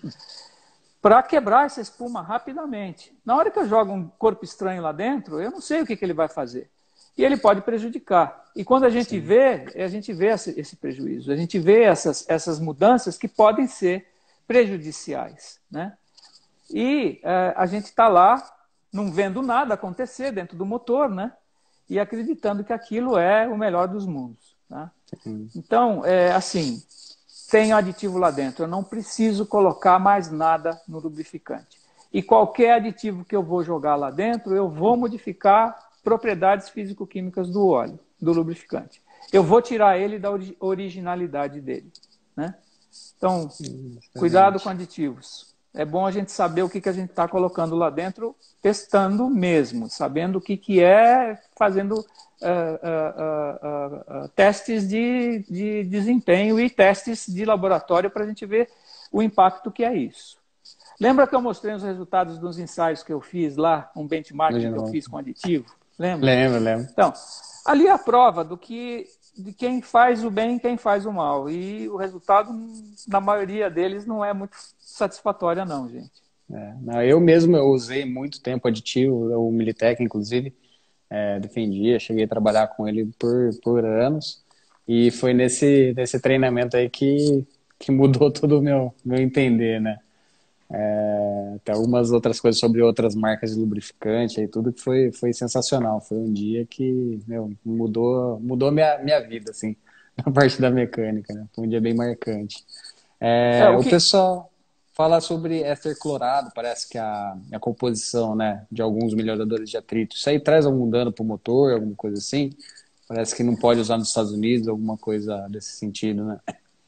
para quebrar essa espuma rapidamente. Na hora que eu jogo um corpo estranho lá dentro, eu não sei o que ele vai fazer. E ele pode prejudicar. E quando a gente vê esse prejuízo, a gente vê essas mudanças que podem ser prejudiciais, né? E a gente está lá, não vendo nada acontecer dentro do motor, né? E acreditando que aquilo é o melhor dos mundos, tá? Então, assim, tem aditivo lá dentro, eu não preciso colocar mais nada no lubrificante. E qualquer aditivo que eu vou jogar lá dentro, eu vou modificar propriedades físico-químicas do óleo, do lubrificante. Eu vou tirar ele da originalidade dele, né? Então, cuidado com aditivos. É bom a gente saber o que a gente está colocando lá dentro, testando mesmo, sabendo o que é, fazendo testes de desempenho e testes de laboratório para a gente ver o impacto que é isso. Lembra que eu mostrei os resultados dos ensaios que eu fiz lá, um benchmarking que eu fiz com aditivo? Lembra? Lembro. Então, ali é a prova de quem faz o bem e quem faz o mal. E o resultado, na maioria deles, não é muito satisfatório, não, gente. Não, eu mesmo eu usei muito tempo aditivo, o Militech, inclusive, defendia, cheguei a trabalhar com ele por anos, e foi nesse treinamento aí que mudou todo o meu entender, né? Até algumas outras coisas sobre outras marcas de lubrificante e tudo que foi sensacional. Foi um dia que, meu, mudou minha vida, assim, na parte da mecânica, né? Foi um dia bem marcante. O O que, pessoal fala sobre éster clorado, parece que a composição, né, de alguns melhoradores de atrito, isso aí traz algum dano para o motor, alguma coisa assim? Parece que não pode usar nos Estados Unidos, alguma coisa desse sentido, né?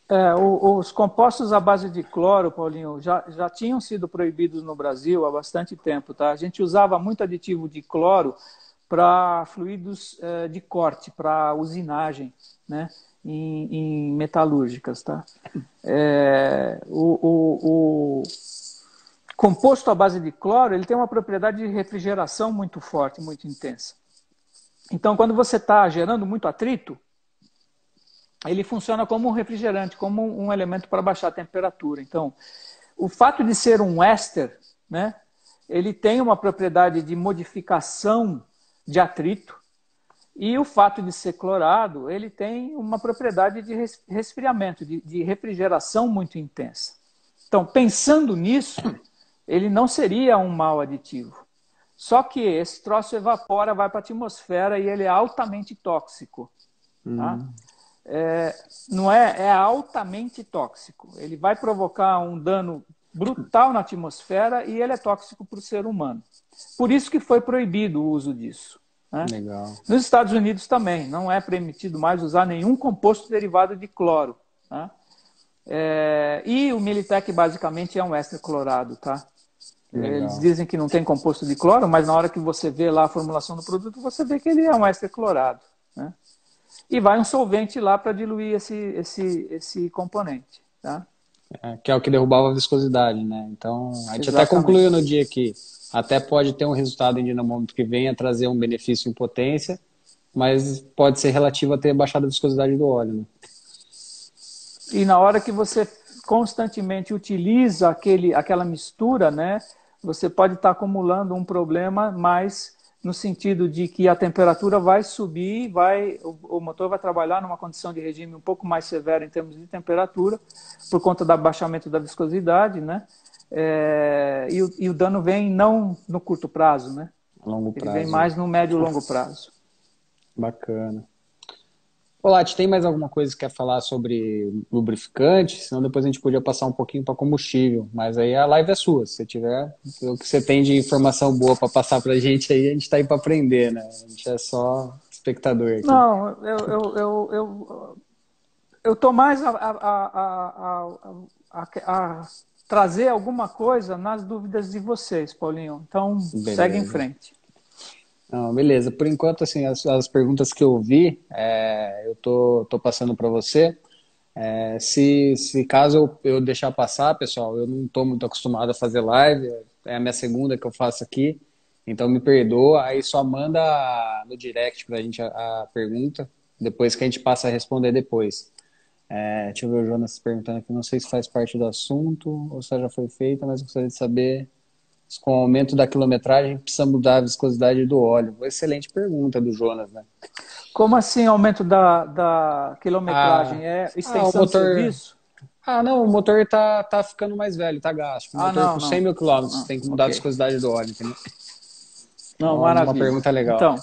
os compostos à base de cloro, Paulinho, já tinham sido proibidos no Brasil há bastante tempo, tá? A gente usava muito aditivo de cloro para fluidos de corte, para usinagem, né? Em metalúrgicas, tá? O composto à base de cloro, ele tem uma propriedade de refrigeração muito forte, muito intensa. Então, quando você está gerando muito atrito, ele funciona como um refrigerante, como um elemento para baixar a temperatura. Então, o fato de ser um éster, né, ele tem uma propriedade de modificação de atrito, e o fato de ser clorado, ele tem uma propriedade de resfriamento, de refrigeração muito intensa. Então, pensando nisso, ele não seria um mau aditivo. Só que esse troço evapora, vai para a atmosfera e ele é altamente tóxico. Tá? Não é altamente tóxico. Ele vai provocar um dano brutal na atmosfera e ele é tóxico para o ser humano. Por isso que foi proibido o uso disso. Né? Legal. Nos Estados Unidos também, não é permitido mais usar nenhum composto derivado de cloro. Tá? E o Militech basicamente é um éster clorado. Tá? Eles dizem que não tem composto de cloro, mas na hora que você vê lá a formulação do produto, você vê que ele é um éster clorado. Né? E vai um solvente lá para diluir esse componente. Tá? Que é o que derrubava a viscosidade, né? Então, a gente até Exatamente. concluiu no dia que até pode ter um resultado em dinamômetro que venha trazer um benefício em potência, mas pode ser relativo a ter baixado a viscosidade do óleo, né? E na hora que você constantemente utiliza aquela mistura, né, você pode estar acumulando um problema, mas no sentido de que a temperatura vai subir, o motor vai trabalhar numa condição de regime um pouco mais severa em termos de temperatura, por conta do abaixamento da viscosidade, né? E o dano vem não no curto prazo, né? Longo Ele prazo. vem mais no médio e longo prazo. Bacana. Olá, tem mais alguma coisa que quer falar sobre lubrificante? Senão depois a gente podia passar um pouquinho para combustível. Mas aí a live é sua. Se você tiver o que você tem de informação boa para passar para a gente aí, a gente está aí para aprender, né? A gente é só espectador aqui. Não, eu estou mais a trazer alguma coisa nas dúvidas de vocês, Paulinho. Então, segue em Beleza. frente. Não, beleza. Por enquanto, assim, as perguntas que eu vi, eu tô passando para você. Se caso eu deixar passar, pessoal, eu não estou muito acostumado a fazer live, é a minha segunda que eu faço aqui, então me perdoa, aí só manda no direct para a gente a pergunta, depois que a gente passa a responder depois. Deixa eu ver o Jonas perguntando aqui, não sei se faz parte do assunto ou se já foi feita, mas gostaria de saber se com o aumento da quilometragem precisa mudar a viscosidade do óleo. Excelente pergunta do Jonas, né? Como assim aumento da Ah, quilometragem? É o extensão de motor. serviço? Ah, não, o motor tá ficando mais velho, tá gasto. O Ah, motor não, com 100 não. mil quilômetros Não, tem que mudar a ok. viscosidade do óleo, entendeu? Não, Uma maravilha. pergunta legal. Então,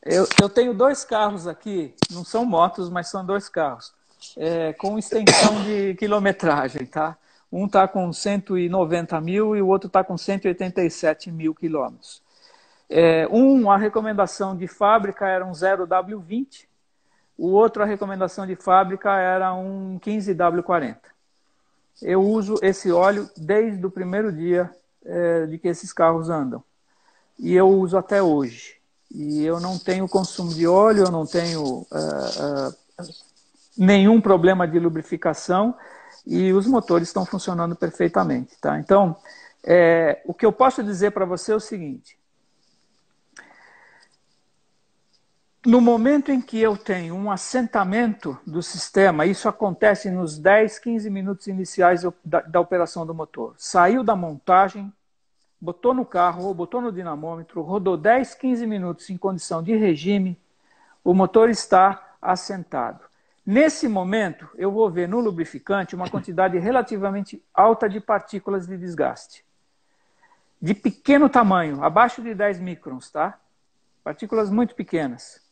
eu tenho dois carros aqui, não são motos, mas são dois carros, com extensão de quilometragem, tá? Um está com 190 mil e o outro está com 187 mil quilômetros. A recomendação de fábrica era um 0W20, o outro, a recomendação de fábrica era um 15W40. Eu uso esse óleo desde o primeiro dia de que esses carros andam. E eu uso até hoje. E eu não tenho consumo de óleo, eu não tenho nenhum problema de lubrificação e os motores estão funcionando perfeitamente. Tá? Então, o que eu posso dizer para você é o seguinte. No momento em que eu tenho um assentamento do sistema, isso acontece nos 10, 15 minutos iniciais da operação do motor. Saiu da montagem, botou no carro ou botou no dinamômetro, rodou 10, 15 minutos em condição de regime, o motor está assentado. Nesse momento, eu vou ver no lubrificante uma quantidade relativamente alta de partículas de desgaste. De pequeno tamanho, abaixo de 10 microns, tá? Partículas muito pequenas.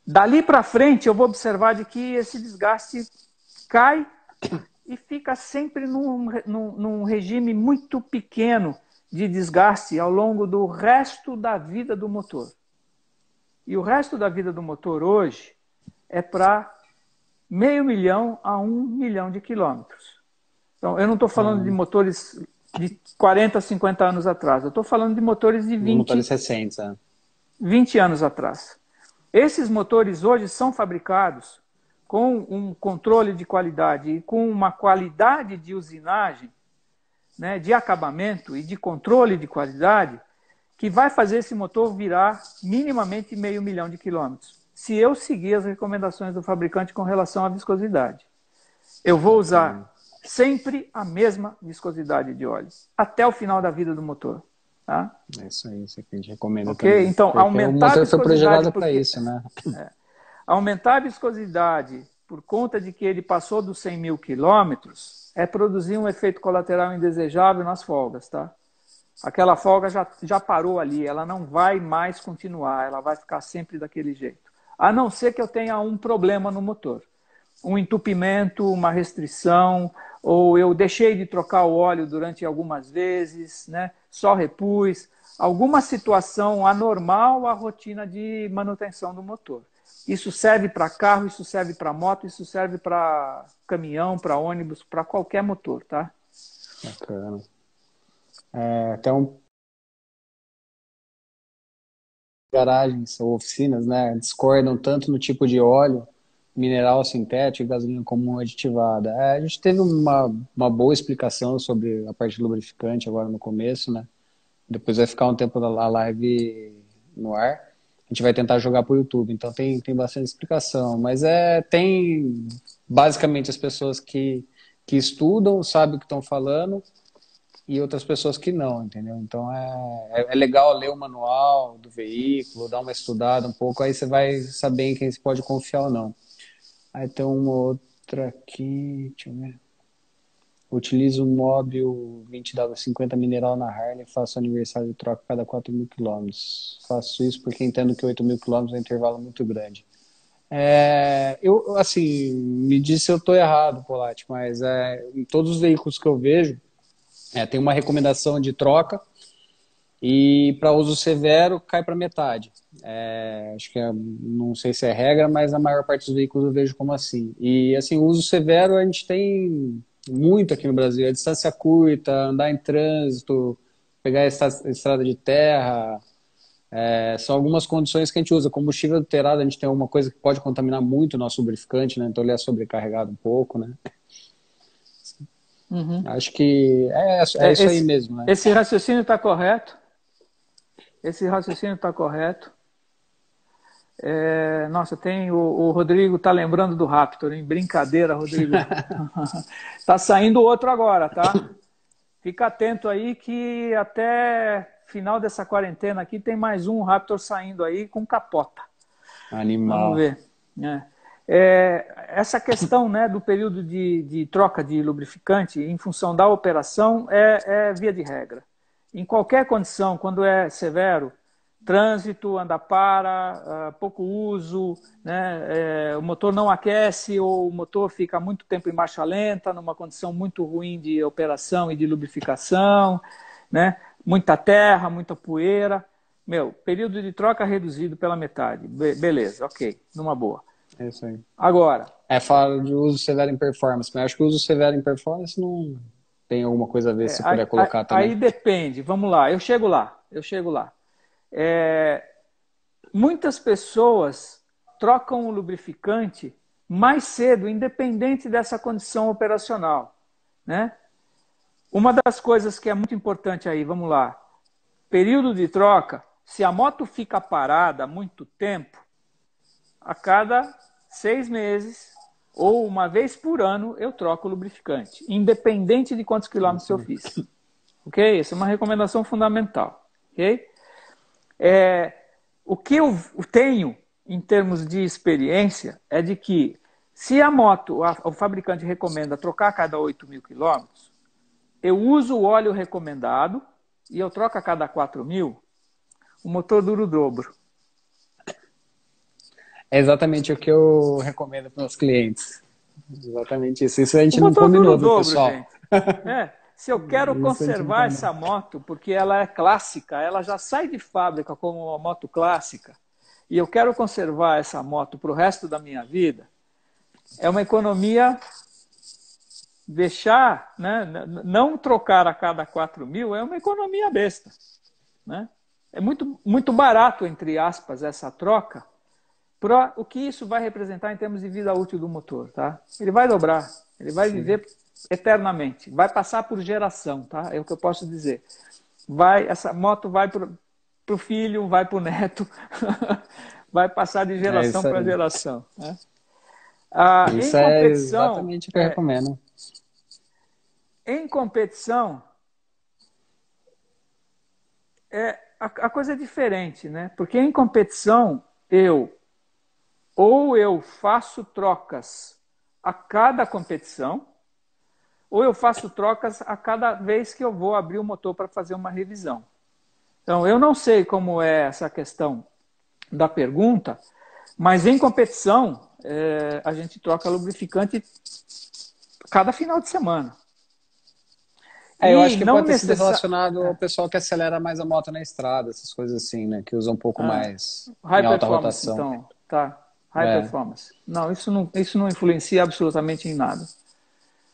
Dali para frente, eu vou observar de que esse desgaste cai e fica sempre num regime muito pequeno de desgaste ao longo do resto da vida do motor. E o resto da vida do motor hoje é para 500 mil a 1 milhão de quilômetros. Então, eu não estou falando de motores de 40, 50 anos atrás. Eu estou falando de motores de 20, motores recentes, 20 anos atrás. Esses motores hoje são fabricados com um controle de qualidade e com uma qualidade de usinagem, né, de acabamento e de controle de qualidade, que vai fazer esse motor virar minimamente 500 mil de quilômetros, se eu seguir as recomendações do fabricante com relação à viscosidade. Eu vou usar sempre a mesma viscosidade de óleo, até o final da vida do motor. Tá? É isso aí, isso que a gente recomenda okay? também. Então, aumentar a viscosidade... foi projetado para isso, né? Aumentar a viscosidade por conta de que ele passou dos 100 mil quilômetros é produzir um efeito colateral indesejável nas folgas, tá? Aquela folga já parou ali, ela não vai mais continuar, ela vai ficar sempre daquele jeito. A não ser que eu tenha um problema no motor. Um entupimento, uma restrição, ou eu deixei de trocar o óleo durante algumas vezes, né? Só repus, alguma situação anormal à rotina de manutenção do motor. Isso serve para carro, isso serve para moto, isso serve para caminhão, para ônibus, para qualquer motor, tá? Bacana. Então, garagens ou oficinas, né, discordam tanto no tipo de óleo, mineral sintético e gasolina comum aditivada. A gente teve uma boa explicação sobre a parte de lubrificante agora no começo, né? Depois vai ficar um tempo da live no ar. A gente vai tentar jogar para o YouTube, então tem bastante explicação. Mas tem basicamente as pessoas que estudam, sabem o que estão falando, e outras pessoas que não, entendeu? Então é legal ler o manual do veículo, dar uma estudada um pouco, aí você vai saber em quem você pode confiar ou não. Aí tem uma outra aqui, deixa eu ver. Utilizo o móvel 20W50 mineral na Harley, faço aniversário de troca a cada 4 mil quilômetros. Faço isso porque entendo que 8 mil quilômetros é um intervalo muito grande. Eu, assim, me diz se eu estou errado, Polatti, mas em todos os veículos que eu vejo, tem uma recomendação de troca e para uso severo cai para metade. Acho que não sei se é regra, mas a maior parte dos veículos eu vejo como assim. E assim, o uso severo a gente tem muito aqui no Brasil, a distância curta, andar em trânsito, pegar a estrada de terra, são algumas condições que a gente usa. Combustível adulterado, a gente tem uma coisa que pode contaminar muito o nosso lubrificante, né? Então ele é sobrecarregado um pouco, né? Uhum. Acho que isso aí mesmo, né? Esse raciocínio está correto. Nossa, o Rodrigo está lembrando do Raptor, hein? Brincadeira, Rodrigo. Tá saindo outro agora, tá? Fica atento aí que até final dessa quarentena aqui tem mais um Raptor saindo aí com capota. Animal. Vamos ver. Essa questão, né, do período de troca de lubrificante em função da operação é via de regra. Em qualquer condição, quando é severo, trânsito, anda para, pouco uso, né, o motor não aquece ou o motor fica muito tempo em marcha lenta, numa condição muito ruim de operação e de lubrificação, né, muita terra, muita poeira. Período de troca reduzido pela metade. Beleza, ok, numa boa. É isso aí. Agora... fala de uso severo em performance, mas acho que o uso severo em performance não tem alguma coisa a ver se puder colocar também. Aí depende, vamos lá, eu chego lá. Muitas pessoas trocam o lubrificante mais cedo, independente dessa condição operacional, né? Uma das coisas que é muito importante aí, vamos lá, período de troca, se a moto fica parada há muito tempo, a cada 6 meses ou uma vez por ano eu troco o lubrificante, independente de quantos quilômetros eu fiz. Ok? Essa é uma recomendação fundamental. Ok? O que eu tenho em termos de experiência é de que se a moto, o fabricante recomenda trocar a cada 8.000 quilômetros, eu uso o óleo recomendado e eu troco a cada 4.000, o motor dura o dobro. É exatamente o que eu recomendo para os meus clientes. Exatamente isso. Isso a gente O não motor dura o combinou, viu, dobro, pessoal? gente. Se eu quero Isso a gente não conservar combinou. essa moto, porque ela é clássica, ela já sai de fábrica como uma moto clássica, e eu quero conservar essa moto para o resto da minha vida, é uma economia deixar, né, não trocar a cada 4.000 é uma economia besta. Né? É muito barato, entre aspas, essa troca, para o que isso vai representar em termos de vida útil do motor. Tá? Ele vai dobrar, ele vai viver eternamente, vai passar por geração, tá? É o que eu posso dizer. Essa moto vai para o filho, vai para o neto, vai passar de É geração isso para aí. geração. Né? Em Isso é competição, exatamente o que eu recomendo. em competição a coisa é diferente, né? Porque em competição ou eu faço trocas a cada competição, ou eu faço trocas a cada vez que eu vou abrir o motor para fazer uma revisão. Então, eu não sei como é essa questão da pergunta, mas em competição, a gente troca lubrificante cada final de semana. Eu acho E que não pode ter sido necessariamente... relacionado ao pessoal que acelera mais a moto na estrada, essas coisas assim, né? Que usa um pouco mais High em alta performance, rotação. então. Tá. High É, performance. Não, isso não influencia absolutamente em nada.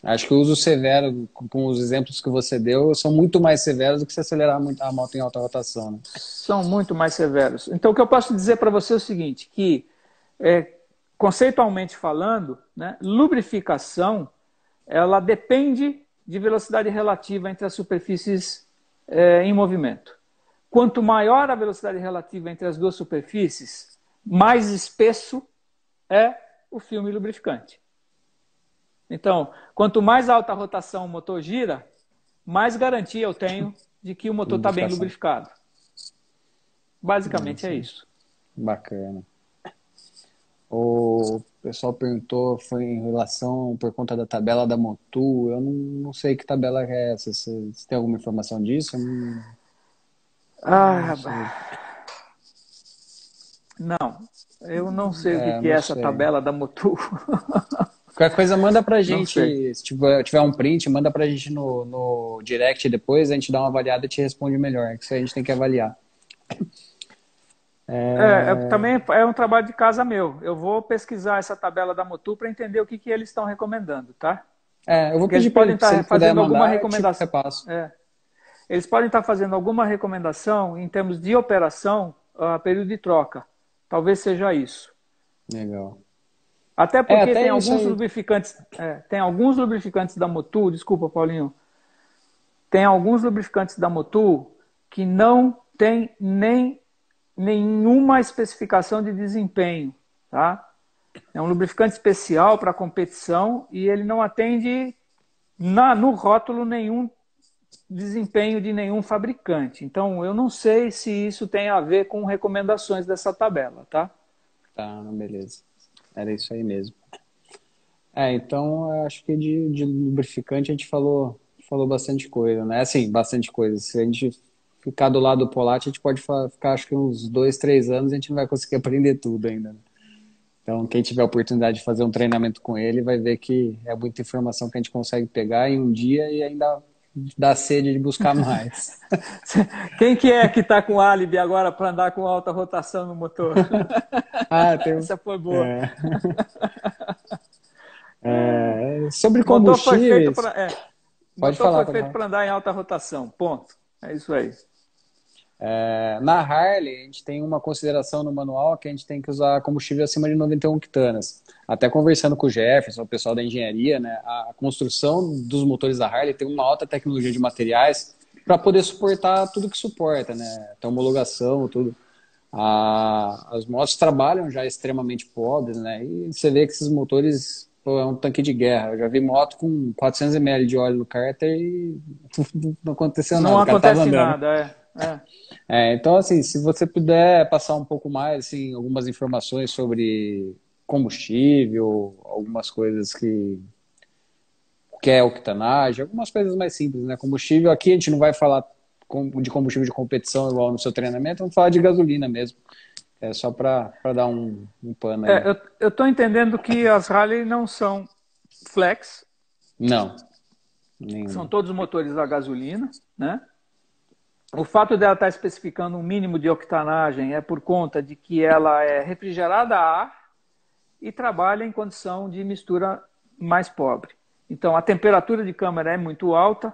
acho que o uso severo, com os exemplos que você deu, são muito mais severos do que se acelerar muito a moto em alta rotação, né? São muito mais severos. Então, o que eu posso dizer para você é o seguinte, que conceitualmente falando, né, lubrificação, ela depende de velocidade relativa entre as superfícies em movimento. Quanto maior a velocidade relativa entre as duas superfícies, mais espesso é o filme lubrificante. Então, quanto mais alta a rotação o motor gira, mais garantia eu tenho de que o motor está bem Lubrificação. lubrificado. Basicamente é Isso aí. isso. Bacana. O pessoal perguntou, foi em relação por conta da tabela da Motul. Eu não sei que tabela é essa. Você tem alguma informação disso? Eu não sei. Não, eu não sei o que é Não essa sei. tabela da Motul. Qualquer coisa, manda pra Não sei. gente. Se tiver um print, manda pra gente no direct depois, a gente dá uma avaliada e te responde melhor. Que isso aí a gente tem que avaliar. Também é um trabalho de casa meu. Eu vou pesquisar essa tabela da Motul para entender o que eles estão recomendando, tá? Eu vou Porque eles pedir para podem ele, se estar ele puder fazendo alguma mandar, eu te recomendação. repasso. Eles podem estar fazendo alguma recomendação em termos de operação a período de troca. Talvez seja isso. Legal. Até porque Até isso aí. tem alguns lubrificantes da Motul, desculpa, Paulinho, tem alguns lubrificantes da Motul que não tem nenhuma especificação de desempenho, tá? É um lubrificante especial para competição e ele não atende no rótulo nenhum desempenho de nenhum fabricante. Então, eu não sei se isso tem a ver com recomendações dessa tabela, tá? Tá, beleza. Era isso aí mesmo. Então, eu acho que de lubrificante a gente falou bastante coisa, né? Assim, bastante coisa. Se a gente ficar do lado do Polat, a gente pode ficar, acho que uns 2, 3 anos, a gente não vai conseguir aprender tudo ainda, né? Então, quem tiver a oportunidade de fazer um treinamento com ele vai ver que é muita informação que a gente consegue pegar em um dia e ainda dá sede de buscar mais. Quem que é que está com álibi agora para andar com alta rotação no motor? Tem. Essa foi boa. Sobre O motor foi feito combustíveis, para pode motor falar, foi pode feito falar. para andar em alta rotação. Ponto. É isso aí. Na Harley, a gente tem uma consideração no manual que a gente tem que usar combustível acima de 91 octanas. Até conversando com o Jefferson, o pessoal da engenharia, né, a construção dos motores da Harley tem uma alta tecnologia de materiais para poder suportar tudo que suporta, né? Então, homologação, tudo. As motos trabalham já extremamente pobres, né? E você vê que esses motores, pô, é um tanque de guerra. Eu já vi moto com 400 ml de óleo no cárter e não aconteceu Não nada, o cara tava acontece andando. nada, é. Então, assim, se você puder passar um pouco mais, assim, algumas informações sobre combustível, algumas coisas que é octanagem, algumas coisas mais simples, né? Combustível, aqui a gente não vai falar de combustível de competição igual no seu treinamento, vamos falar de gasolina mesmo. É só para dar um pano aí. Eu estou entendendo que as Harley não são flex, Não, são nenhuma. todos motores a gasolina, né? O fato dela estar especificando um mínimo de octanagem é por conta de que ela é refrigerada a ar e trabalha em condição de mistura mais pobre. Então, a temperatura de câmara é muito alta,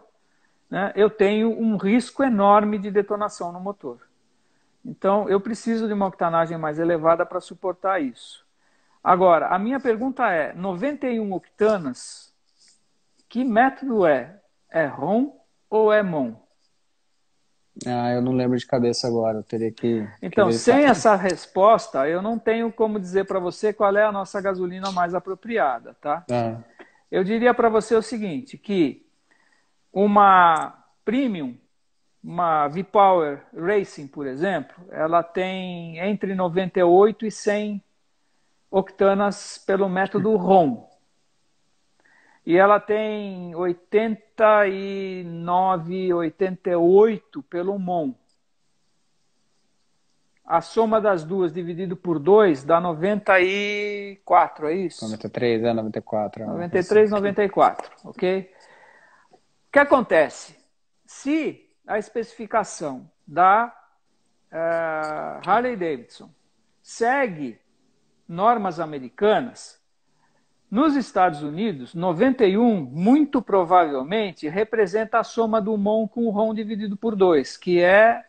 né? Eu tenho um risco enorme de detonação no motor. Então, eu preciso de uma octanagem mais elevada para suportar isso. Agora, a minha pergunta é, 91 octanas, que método é? É ROM ou é MON? Eu não lembro de cabeça agora, eu teria que Então, sem verificar. essa resposta, eu não tenho como dizer para você qual é a nossa gasolina mais apropriada, tá? Ah, Eu diria para você o seguinte, que uma Premium, uma V-Power Racing, por exemplo, ela tem entre 98 e 100 octanas pelo método ROM. E ela tem 89, 88 pelo MON. A soma das duas dividido por 2 dá 94, é isso? 93, 94, é uma coisa assim. 93, 94, ok? O que acontece? Se a especificação da Harley Davidson segue normas americanas, nos Estados Unidos, 91 muito provavelmente representa a soma do MON com o ROM dividido por 2, que é,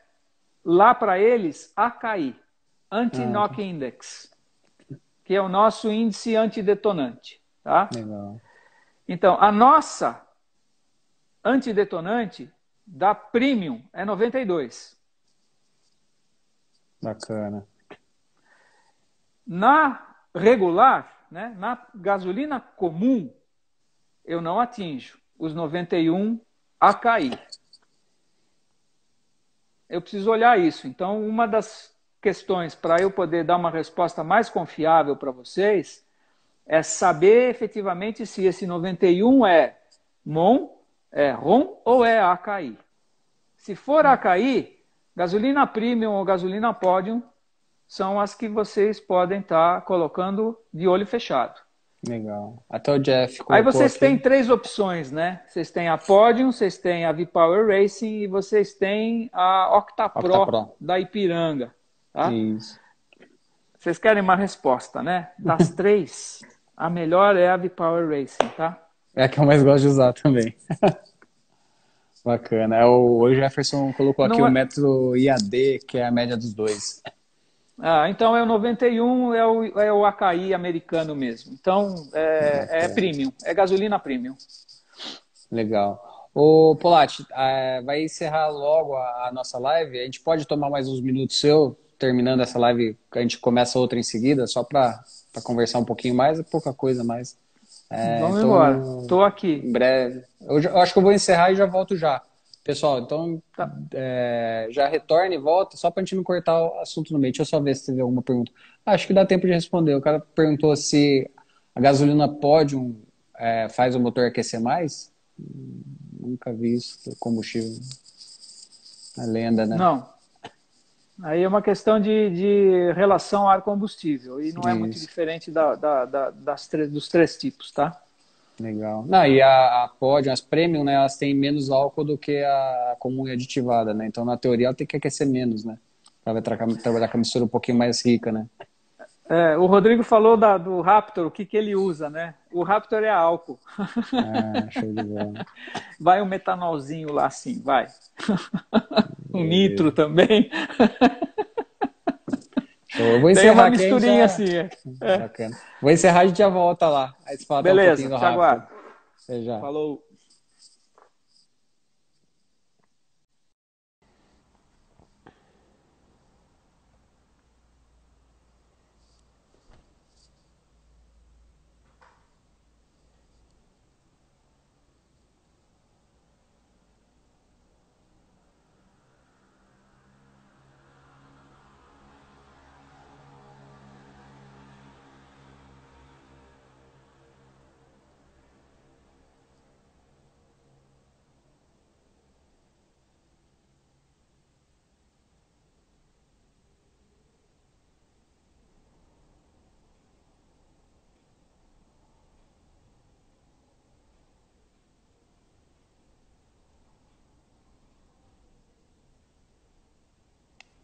lá para eles, AKI, Tá. Anti-Knock Index, que é o nosso índice antidetonante. Tá? Legal. Então, a nossa antidetonante da Premium é 92. Bacana. Na regular, né, na gasolina comum, eu não atinjo os 91 AKI. Eu preciso olhar isso. Então, uma das questões para eu poder dar uma resposta mais confiável para vocês é saber efetivamente se esse 91 é MON, é ROM ou é AKI. Se for AKI, gasolina premium ou gasolina podium são as que vocês podem estar colocando de olho fechado. Legal. Até o Jeff Aí colocou vocês têm aqui. três opções, né? Vocês têm a Podium, vocês têm a V-Power Racing e vocês têm a Octa Octa Pro Pro. da Ipiranga. Tá? Isso. Vocês querem uma resposta, né? Das três, a melhor é a V-Power Racing, tá? É a que eu mais gosto de usar também. Bacana. O Jefferson colocou aqui Não o é... método IAD, que é a média dos dois. então é o 91, é o AKI americano mesmo. Então é Bacana. premium, é gasolina premium. Legal. Ô, Polatti, vai encerrar logo a nossa live. A gente pode tomar mais uns minutos seu, terminando essa live, que a gente começa outra em seguida, só para conversar um pouquinho mais, é pouca coisa mais. Vamos embora. Então, Estou aqui. em breve. Eu acho que eu vou encerrar e já volto já. Pessoal, então Tá. já retorne e volta, só para a gente não cortar o assunto no meio. Deixa eu só ver se teve alguma pergunta. Acho que dá tempo de responder. O cara perguntou se a gasolina Podium faz o motor aquecer mais. Nunca vi isso. Combustível. A lenda, né? Não. Aí é uma questão de relação ar-combustível e não é muito Isso. diferente dos três tipos, tá? Legal. Não, e a Podium, as Premium, né, elas têm menos álcool do que a comum e aditivada, né? Então, na teoria, ela tem que aquecer menos, né? Ela vai trabalhar com a mistura um pouquinho mais rica, né? O Rodrigo falou do Raptor, o que ele usa, né? O Raptor é álcool. Show de bola. Vai um metanolzinho lá assim, vai. Um nitro Beleza. também. Show. Eu vou Tem encerrar uma aqui, a gente misturinha já... assim. Bacana. Vou encerrar, a gente já volta lá. Aí você fala até um pouquinho Beleza, do te Raptor. aguardo. Até já. Falou.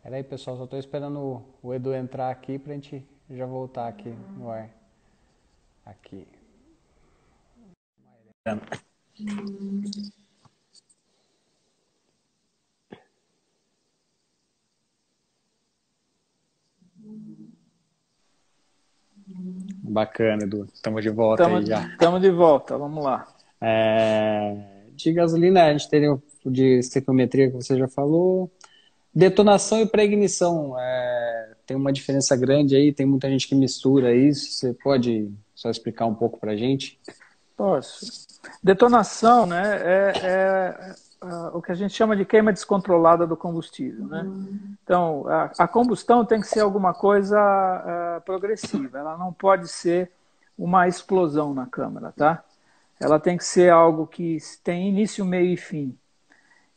Pera aí, pessoal, só estou esperando o Edu entrar aqui para a gente já voltar aqui no ar. Aqui. Bacana, Edu. Estamos de volta aí já. Estamos de volta, vamos lá. De gasolina, a gente tem o de estequiometria que você já falou. Detonação e pré-ignição. Tem uma diferença grande aí, tem muita gente que mistura isso. Você pode só explicar um pouco para a gente? Posso. Detonação, né, o que a gente chama de queima descontrolada do combustível, né? Então, a combustão tem que ser alguma coisa progressiva, ela não pode ser uma explosão na câmara, tá? Ela tem que ser algo que tem início, meio e fim.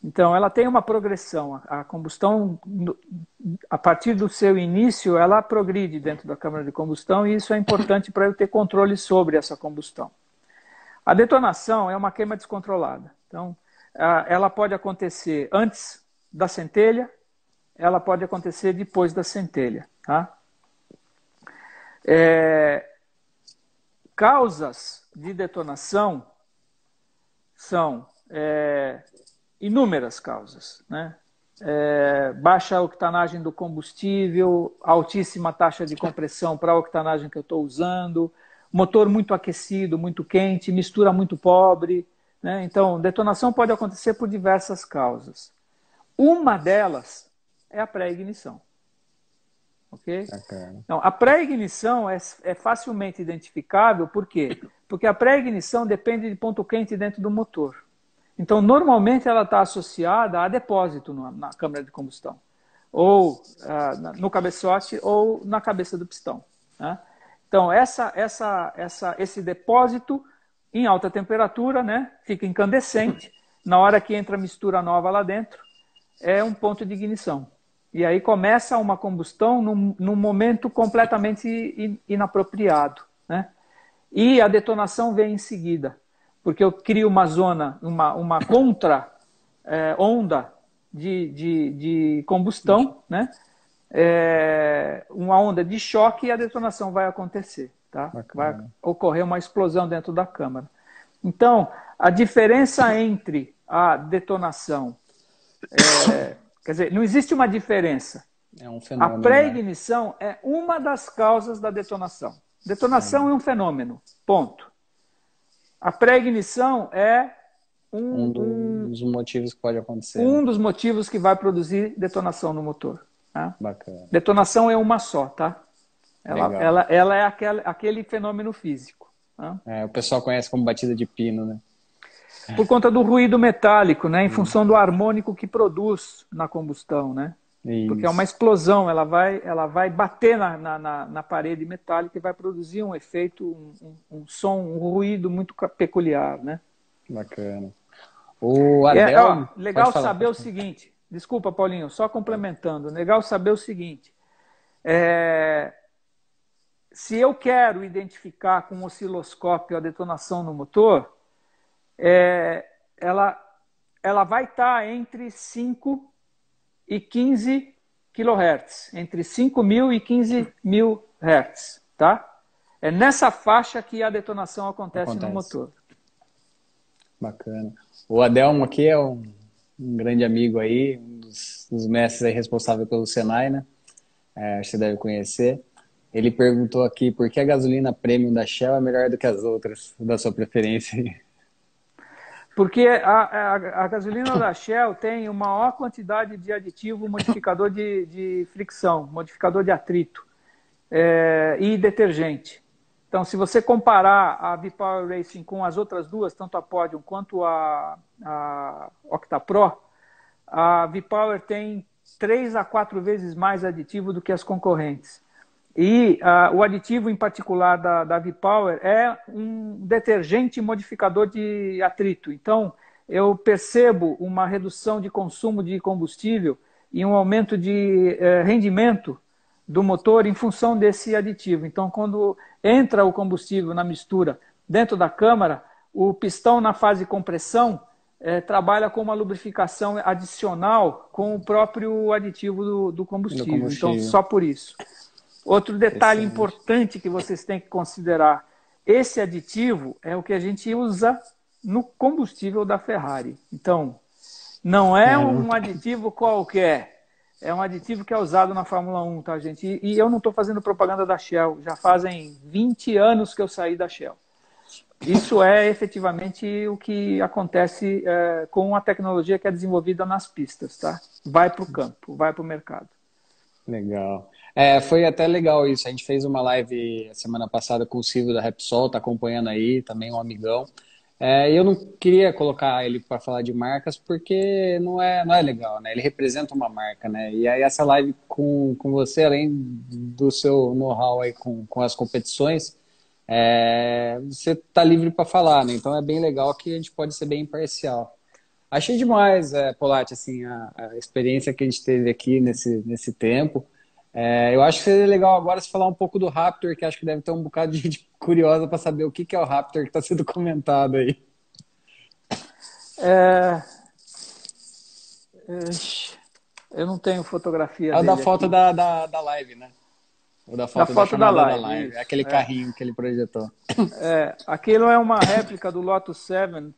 Então, ela tem uma progressão. A combustão, a partir do seu início, ela progride dentro da câmara de combustão e isso é importante para eu ter controle sobre essa combustão. A detonação é uma queima descontrolada. Então, ela pode acontecer antes da centelha, ela pode acontecer depois da centelha. Tá? Causas de detonação são inúmeras causas, né? Baixa octanagem do combustível, altíssima taxa de compressão para a octanagem que eu estou usando, motor muito aquecido, muito quente, mistura muito pobre, né? Então, detonação pode acontecer por diversas causas. Uma delas é a pré-ignição. Okay? Então, a pré-ignição é facilmente identificável, por quê? Porque a pré-ignição depende de ponto quente dentro do motor. Então, normalmente ela está associada a depósito na câmara de combustão, ou no cabeçote, ou na cabeça do pistão. Né? Então, esse depósito em alta temperatura, né, fica incandescente. Na hora que entra mistura nova lá dentro, é um ponto de ignição. E aí começa uma combustão num momento completamente inapropriado. Né? E a detonação vem em seguida, porque eu crio uma zona, uma contra-onda de combustão, né? Uma onda de choque e a detonação vai acontecer. Tá? Vai ocorrer uma explosão dentro da câmara. Então, a diferença entre a detonação... quer dizer, não existe uma diferença. É um fenômeno, a pré-ignição é uma das causas da detonação. Detonação é um fenômeno, ponto. A pré-ignição é um dos motivos que pode acontecer. Um dos motivos que vai produzir detonação no motor. Tá? Bacana. Detonação é uma só, tá? Ela é aquele fenômeno físico. Tá? O pessoal conhece como batida de pino, né? Por conta do ruído metálico, né? Em função do harmônico que produz na combustão, né? Isso. Porque é uma explosão, ela vai bater na parede metálica e vai produzir um efeito, um som, um ruído muito peculiar, né? Bacana. O Adel... legal saber o seguinte, desculpa, Paulinho, só complementando, legal saber o seguinte, se eu quero identificar com um osciloscópio a detonação no motor, ela vai estar entre 5 e 15 kHz, entre 5.000 e 15.000 Hz, tá? É nessa faixa que a detonação acontece no motor. Bacana. O Adelmo aqui é um grande amigo aí, um dos mestres aí responsável pelo Senai, né? Acho que você deve conhecer. Ele perguntou aqui por que a gasolina premium da Shell é melhor do que as outras, da sua preferência. Porque a gasolina da Shell tem uma maior quantidade de aditivo modificador de fricção, modificador de atrito e detergente. Então, se você comparar a V-Power Racing com as outras duas, tanto a Podium quanto a OctaPro, a V-Power tem 3 a 4 vezes mais aditivo do que as concorrentes. E o aditivo em particular da V-Power é um detergente modificador de atrito. Então, eu percebo uma redução de consumo de combustível e um aumento de rendimento do motor em função desse aditivo. Então, quando entra o combustível na mistura dentro da câmara, o pistão na fase de compressão trabalha com uma lubrificação adicional com o próprio aditivo do combustível. Então, só por isso. Outro detalhe importante que vocês têm que considerar, esse aditivo é o que a gente usa no combustível da Ferrari. Então, não é um aditivo qualquer, é um aditivo que é usado na Fórmula 1, tá, gente? E eu não estou fazendo propaganda da Shell, já fazem 20 anos que eu saí da Shell. Isso é efetivamente o que acontece com a tecnologia que é desenvolvida nas pistas, tá? Vai para o campo, vai para o mercado. Legal. Foi até legal isso. A gente fez uma live semana passada com o Silvio da Repsol, tá acompanhando aí, também um amigão. E eu não queria colocar ele para falar de marcas porque não é legal, né? Ele representa uma marca, né? E aí essa live com você, além do seu know-how aí com as competições, você tá livre para falar, né? Então é bem legal que a gente pode ser bem imparcial. Achei demais, Polatti, assim, a experiência que a gente teve aqui nesse tempo. Eu acho que seria legal agora você falar um pouco do Raptor, que acho que deve ter um bocado de gente curiosa para saber o que é o Raptor que está sendo comentado aí. Eu não tenho fotografia dele da foto aqui. da live, né? Ou da foto da chamada da live. Aquele carrinho que ele projetou. Aquilo é uma réplica do Lotus 7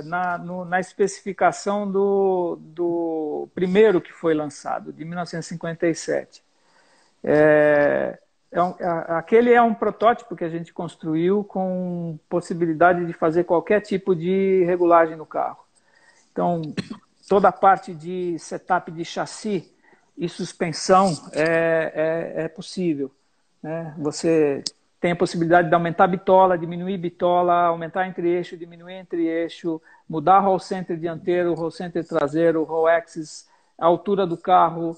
na especificação do primeiro que foi lançado, de 1957. Aquele é um protótipo que a gente construiu com possibilidade de fazer qualquer tipo de regulagem no carro. Então, toda a parte de setup de chassi e suspensão é possível, né? Você tem a possibilidade de aumentar a bitola, diminuir bitola, aumentar entre-eixo, diminuir entre-eixo, mudar roll center dianteiro, roll center traseiro, roll axis, a altura do carro,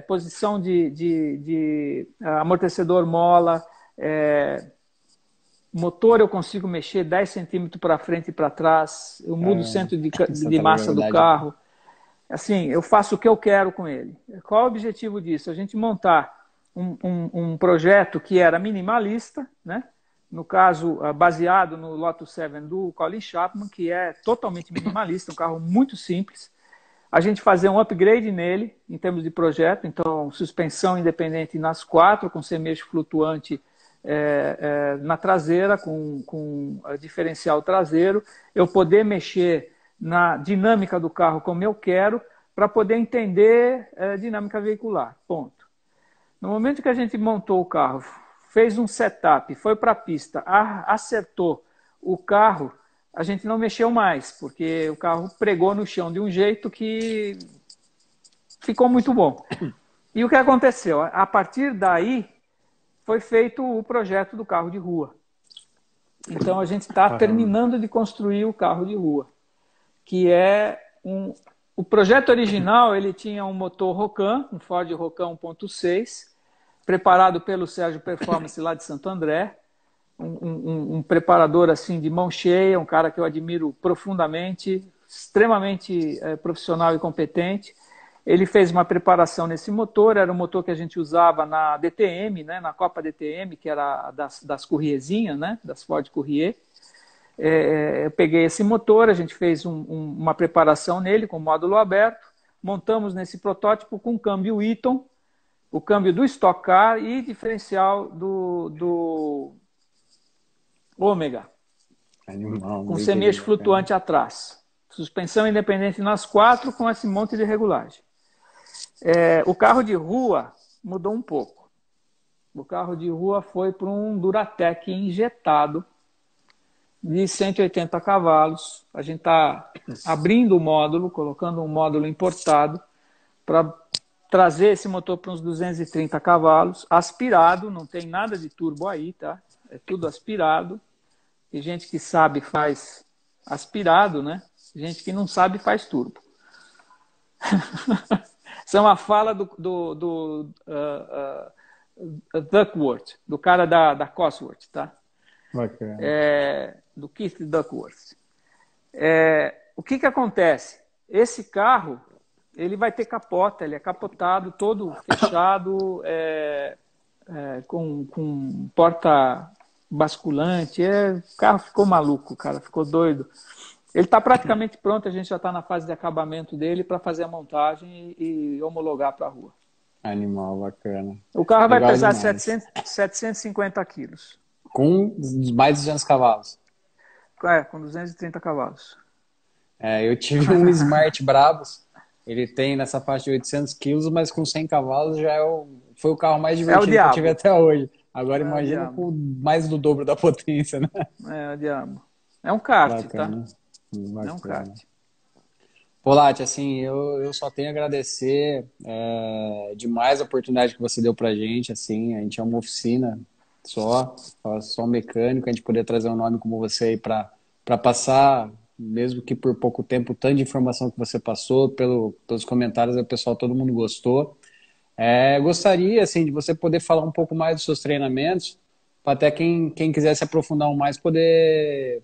posição de amortecedor mola, motor eu consigo mexer 10 centímetros para frente e para trás, eu mudo o centro de massa do carro. Assim, eu faço o que eu quero com ele. Qual é o objetivo disso? A gente montar um projeto que era minimalista, né? No caso, baseado no Lotus 7 do Colin Chapman, que é totalmente minimalista, um carro muito simples. A gente fazer um upgrade nele, em termos de projeto, então, suspensão independente nas quatro, com semi-eixo flutuante na traseira, com diferencial traseiro, eu poder mexer na dinâmica do carro como eu quero, para poder entender dinâmica veicular. Ponto. No momento que a gente montou o carro, fez um setup, foi para a pista, acertou o carro, a gente não mexeu mais, porque o carro pregou no chão de um jeito que ficou muito bom. E o que aconteceu? A partir daí, foi feito o projeto do carro de rua. Então, a gente está terminando de construir o carro de rua, que é o projeto original, ele tinha um motor Rocan, um Ford Rocan 1.6, preparado pelo Sérgio Performance lá de Santo André, um preparador assim de mão cheia, um cara que eu admiro profundamente, extremamente profissional e competente. Ele fez uma preparação nesse motor, era um motor que a gente usava na DTM, né, na Copa DTM, que era das Courrierzinhas, né, das Ford Courier. Eu peguei esse motor, a gente fez uma preparação nele com módulo aberto, montamos nesse protótipo com câmbio Eaton, o câmbio do Stock Car e diferencial do Ômega, com semi-eixo flutuante atrás. Suspensão independente nas quatro com esse monte de regulagem. O carro de rua mudou um pouco. O carro de rua foi para um Duratec injetado de 180 cavalos. A gente está abrindo o módulo, colocando um módulo importado para trazer esse motor para uns 230 cavalos, aspirado, não tem nada de turbo aí, tá? É tudo aspirado. Tem gente que sabe faz aspirado, né? Gente que não sabe faz turbo. Isso é uma fala do Duckworth, do cara da Cosworth, tá? Do Keith Duckworth. O que acontece? Esse carro, ele vai ter capota, ele é capotado, todo fechado, com porta basculante. O carro ficou maluco, o cara ficou doido. Ele está praticamente pronto, a gente já está na fase de acabamento dele para fazer a montagem e homologar para a rua. Animal, bacana. O carro vai Legal pesar demais. 750 quilos. Com mais de 200 cavalos. Com 230 cavalos. Eu tive um Smart Brabus. Ele tem nessa faixa de 800 quilos, mas com 100 cavalos já foi o carro mais É o divertido que eu tive diabo. até hoje. Agora É o imagina diabo. com mais do dobro da potência, né? É o diabo. É um kart, tá? Bacana. É um Bacana. kart. Polat, assim, eu só tenho a agradecer demais a oportunidade que você deu pra gente, assim, a gente é uma oficina só mecânico, a gente poder trazer um nome como você aí para passar, mesmo que por pouco tempo, tanto de informação que você passou, pelos comentários, o pessoal, todo mundo gostou. Gostaria, assim, de você poder falar um pouco mais dos seus treinamentos, para até quem quiser se aprofundar mais poder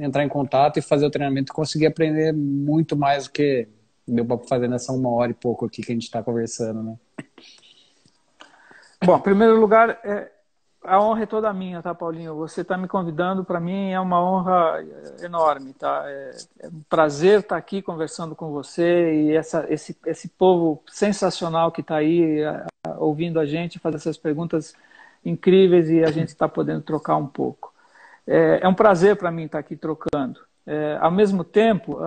entrar em contato e fazer o treinamento e conseguir aprender muito mais do que deu para fazer nessa 1 hora e pouco aqui que a gente está conversando, né? Bom, em primeiro lugar, a honra é toda minha, tá, Paulinho? Você está me convidando, para mim é uma honra enorme, tá? É um prazer estar aqui conversando com você e esse povo sensacional que está aí ouvindo a gente, fazer essas perguntas incríveis e a gente está podendo trocar um pouco. É um prazer para mim estar aqui trocando. Ao mesmo tempo,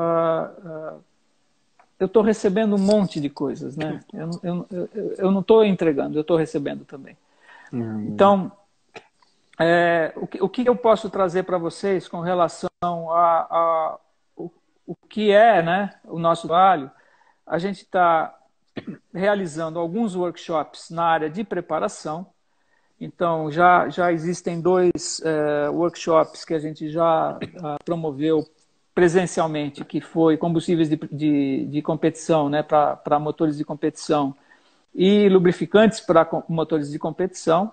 eu estou recebendo um monte de coisas, né? Eu não estou entregando, eu estou recebendo também. Então, o que eu posso trazer para vocês com relação o que é, né, o nosso trabalho? A gente está realizando alguns workshops na área de preparação. Então, já existem 2 workshops que a gente já promoveu presencialmente, que foi combustíveis de competição, né, para motores de competição e lubrificantes para motores de competição.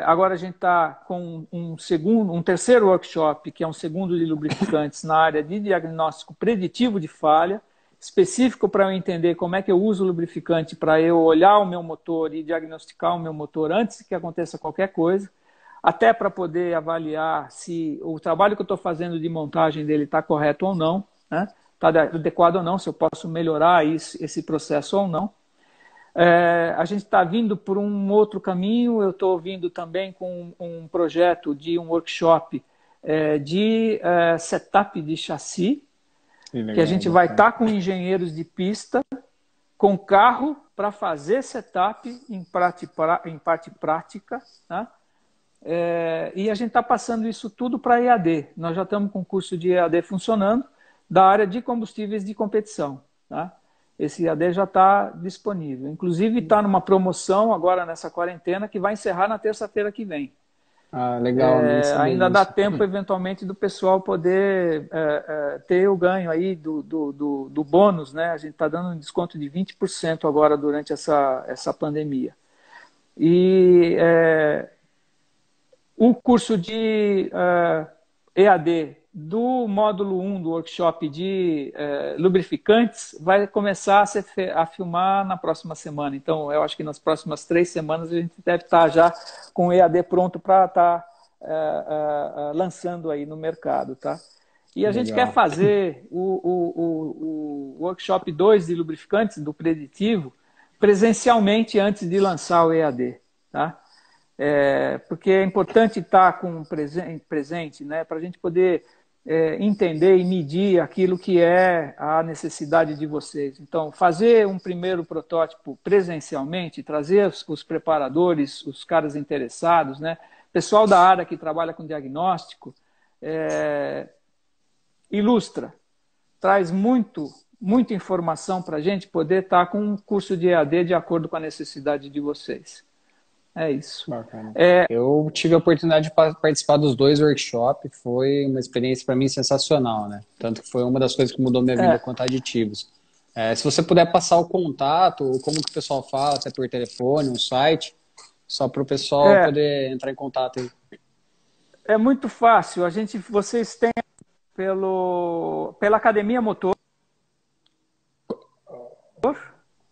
Agora a gente está com um terceiro workshop, que é um segundo de lubrificantes na área de diagnóstico preditivo de falha, específico para eu entender como é que eu uso o lubrificante para eu olhar o meu motor e diagnosticar o meu motor antes que aconteça qualquer coisa, até para poder avaliar se o trabalho que eu estou fazendo de montagem dele está correto ou não, né? Está adequado ou não, se eu posso melhorar esse processo ou não. A gente está vindo por um outro caminho, eu estou vindo também com um projeto de um workshop de setup de chassi, que a gente vai estar com engenheiros de pista, com carro, para fazer setup em parte prática, né? E a gente está passando isso tudo para EAD. Nós já estamos com o curso de EAD funcionando, da área de combustíveis de competição, tá? Esse EAD já está disponível. Inclusive está numa promoção agora nessa quarentena que vai encerrar na terça-feira que vem. Legal, nem sabia Ainda dá disso. tempo, eventualmente, do pessoal poder ter o ganho aí do bônus, né? A gente está dando um desconto de 20% agora durante essa pandemia. E o curso de EAD do módulo 1 do workshop de lubrificantes vai começar a filmar na próxima semana. Então, eu acho que nas próximas 3 semanas a gente deve estar já com o EAD pronto para estar lançando aí no mercado, tá? E a gente quer fazer o workshop 2 de lubrificantes do preditivo presencialmente antes de lançar o EAD, tá? Porque é importante estar com presente, né, para a gente poder entender e medir aquilo que é a necessidade de vocês. Então, fazer um primeiro protótipo presencialmente, trazer os preparadores, os caras interessados, né, pessoal da área que trabalha com diagnóstico, ilustra, traz muita informação para a gente poder estar com um curso de EAD de acordo com a necessidade de vocês. É isso. Bacana. Eu tive a oportunidade de participar dos 2 workshops, foi uma experiência para mim sensacional, né? Tanto que foi uma das coisas que mudou minha vida quanto aditivos. Se você puder passar o contato, ou como que o pessoal fala, até por telefone, um site, só para o pessoal poder entrar em contato aí. É muito fácil. Vocês têm pela Academia Motor,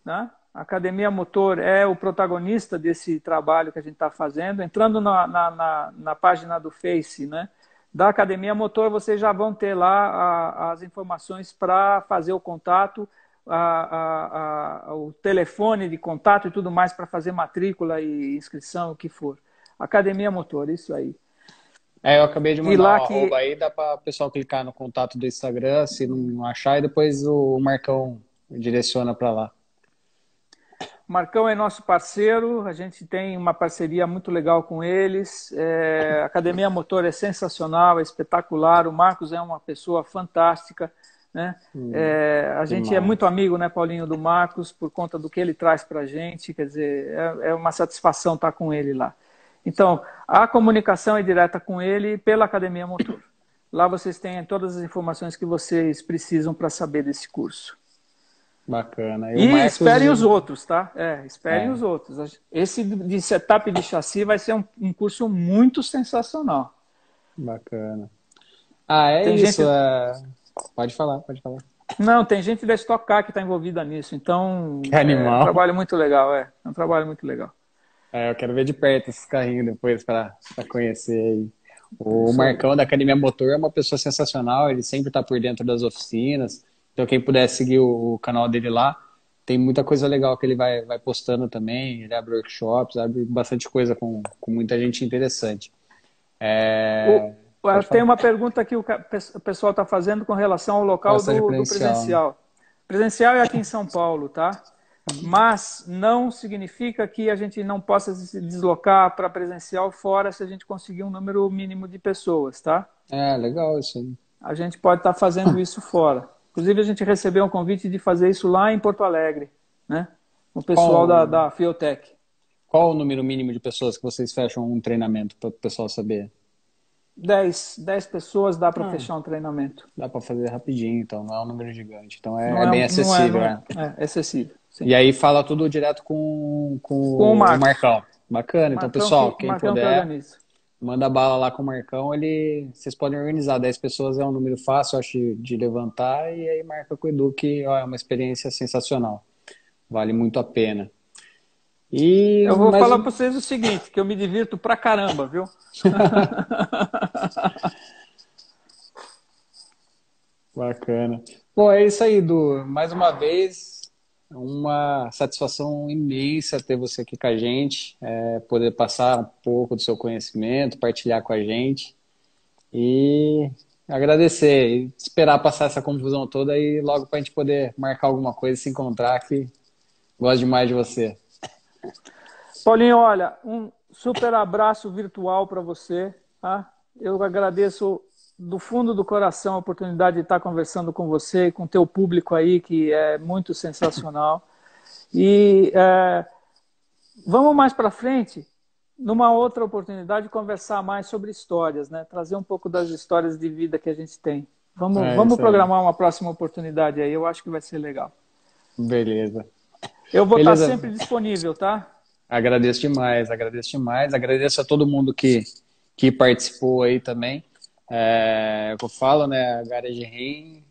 né? A Academia Motor é o protagonista desse trabalho que a gente está fazendo. Entrando na página do Face, né, Da Academia Motor, vocês já vão ter lá as informações para fazer o contato, o telefone de contato e tudo mais para fazer matrícula e inscrição, o que for. Academia Motor, isso aí. Eu acabei de E mandar lá um que arroba aí, dá para o pessoal clicar no contato do Instagram, se não achar, e depois o Marcão direciona para lá. Marcão é nosso parceiro, a gente tem uma parceria muito legal com eles. A Academia Motor é sensacional, é espetacular. O Marcos é uma pessoa fantástica, né? A gente é muito amigo, né, Paulinho, do Marcos, por conta do que ele traz para a gente. Quer dizer, é uma satisfação estar com ele lá. Então, a comunicação é direta com ele pela Academia Motor. Lá vocês têm todas as informações que vocês precisam para saber desse curso. Bacana. E Marcos... esperem os outros, tá? Esperem os outros. Esse de setup de chassi vai ser um curso muito sensacional. Bacana. Tem isso. Gente... Pode falar, pode falar. Não, tem gente da Stock Car que está envolvida nisso. Então, que animal. É um trabalho muito legal, É um trabalho muito legal. Eu quero ver de perto esses carrinhos depois para conhecer aí. O Marcão da Academia Motor é uma pessoa sensacional, ele sempre está por dentro das oficinas. Então, quem puder seguir o canal dele lá, tem muita coisa legal que ele vai postando também. Ele abre workshops, abre bastante coisa com muita gente interessante. Tem uma pergunta que o pessoal está fazendo com relação ao local do presencial. Presencial é aqui em São Paulo, tá? Mas não significa que a gente não possa se deslocar para presencial fora se a gente conseguir um número mínimo de pessoas, tá? Legal isso aí. A gente pode estar fazendo isso fora. Inclusive, a gente recebeu um convite de fazer isso lá em Porto Alegre, né? O pessoal da Fiotec. Qual o número mínimo de pessoas que vocês fecham um treinamento para o pessoal saber? 10 pessoas dá para fechar um treinamento. Dá para fazer rapidinho, então não é um número gigante. Então é bem acessível. É acessível. Sim. E aí fala tudo direto com o Marcão. Bacana. Então, pessoal, quem puder, manda bala lá com o Marcão. Vocês podem organizar. 10 pessoas é um número fácil, acho, de levantar. E aí marca com o Edu, que é uma experiência sensacional. Vale muito a pena. Eu vou falar para vocês o seguinte, que eu me divirto pra caramba, viu? Bacana. Bom, é isso aí, Edu. Mais uma vez, uma satisfação imensa ter você aqui com a gente, poder passar um pouco do seu conhecimento, partilhar com a gente e agradecer e esperar passar essa confusão toda e logo para a gente poder marcar alguma coisa, se encontrar, que gosto demais de você. Paulinho, olha, um super abraço virtual para você, tá? Eu agradeço do fundo do coração a oportunidade de estar conversando com você e com o teu público aí, que é muito sensacional. E vamos mais para frente, numa outra oportunidade, conversar mais sobre histórias, né? Trazer um pouco das histórias de vida que a gente tem. Vamos programar uma próxima oportunidade aí, eu acho que vai ser legal. Beleza. Eu vou estar sempre disponível, tá? Agradeço demais, agradeço demais. Agradeço a todo mundo que participou aí também. É o que eu falo, né? A Garage Rim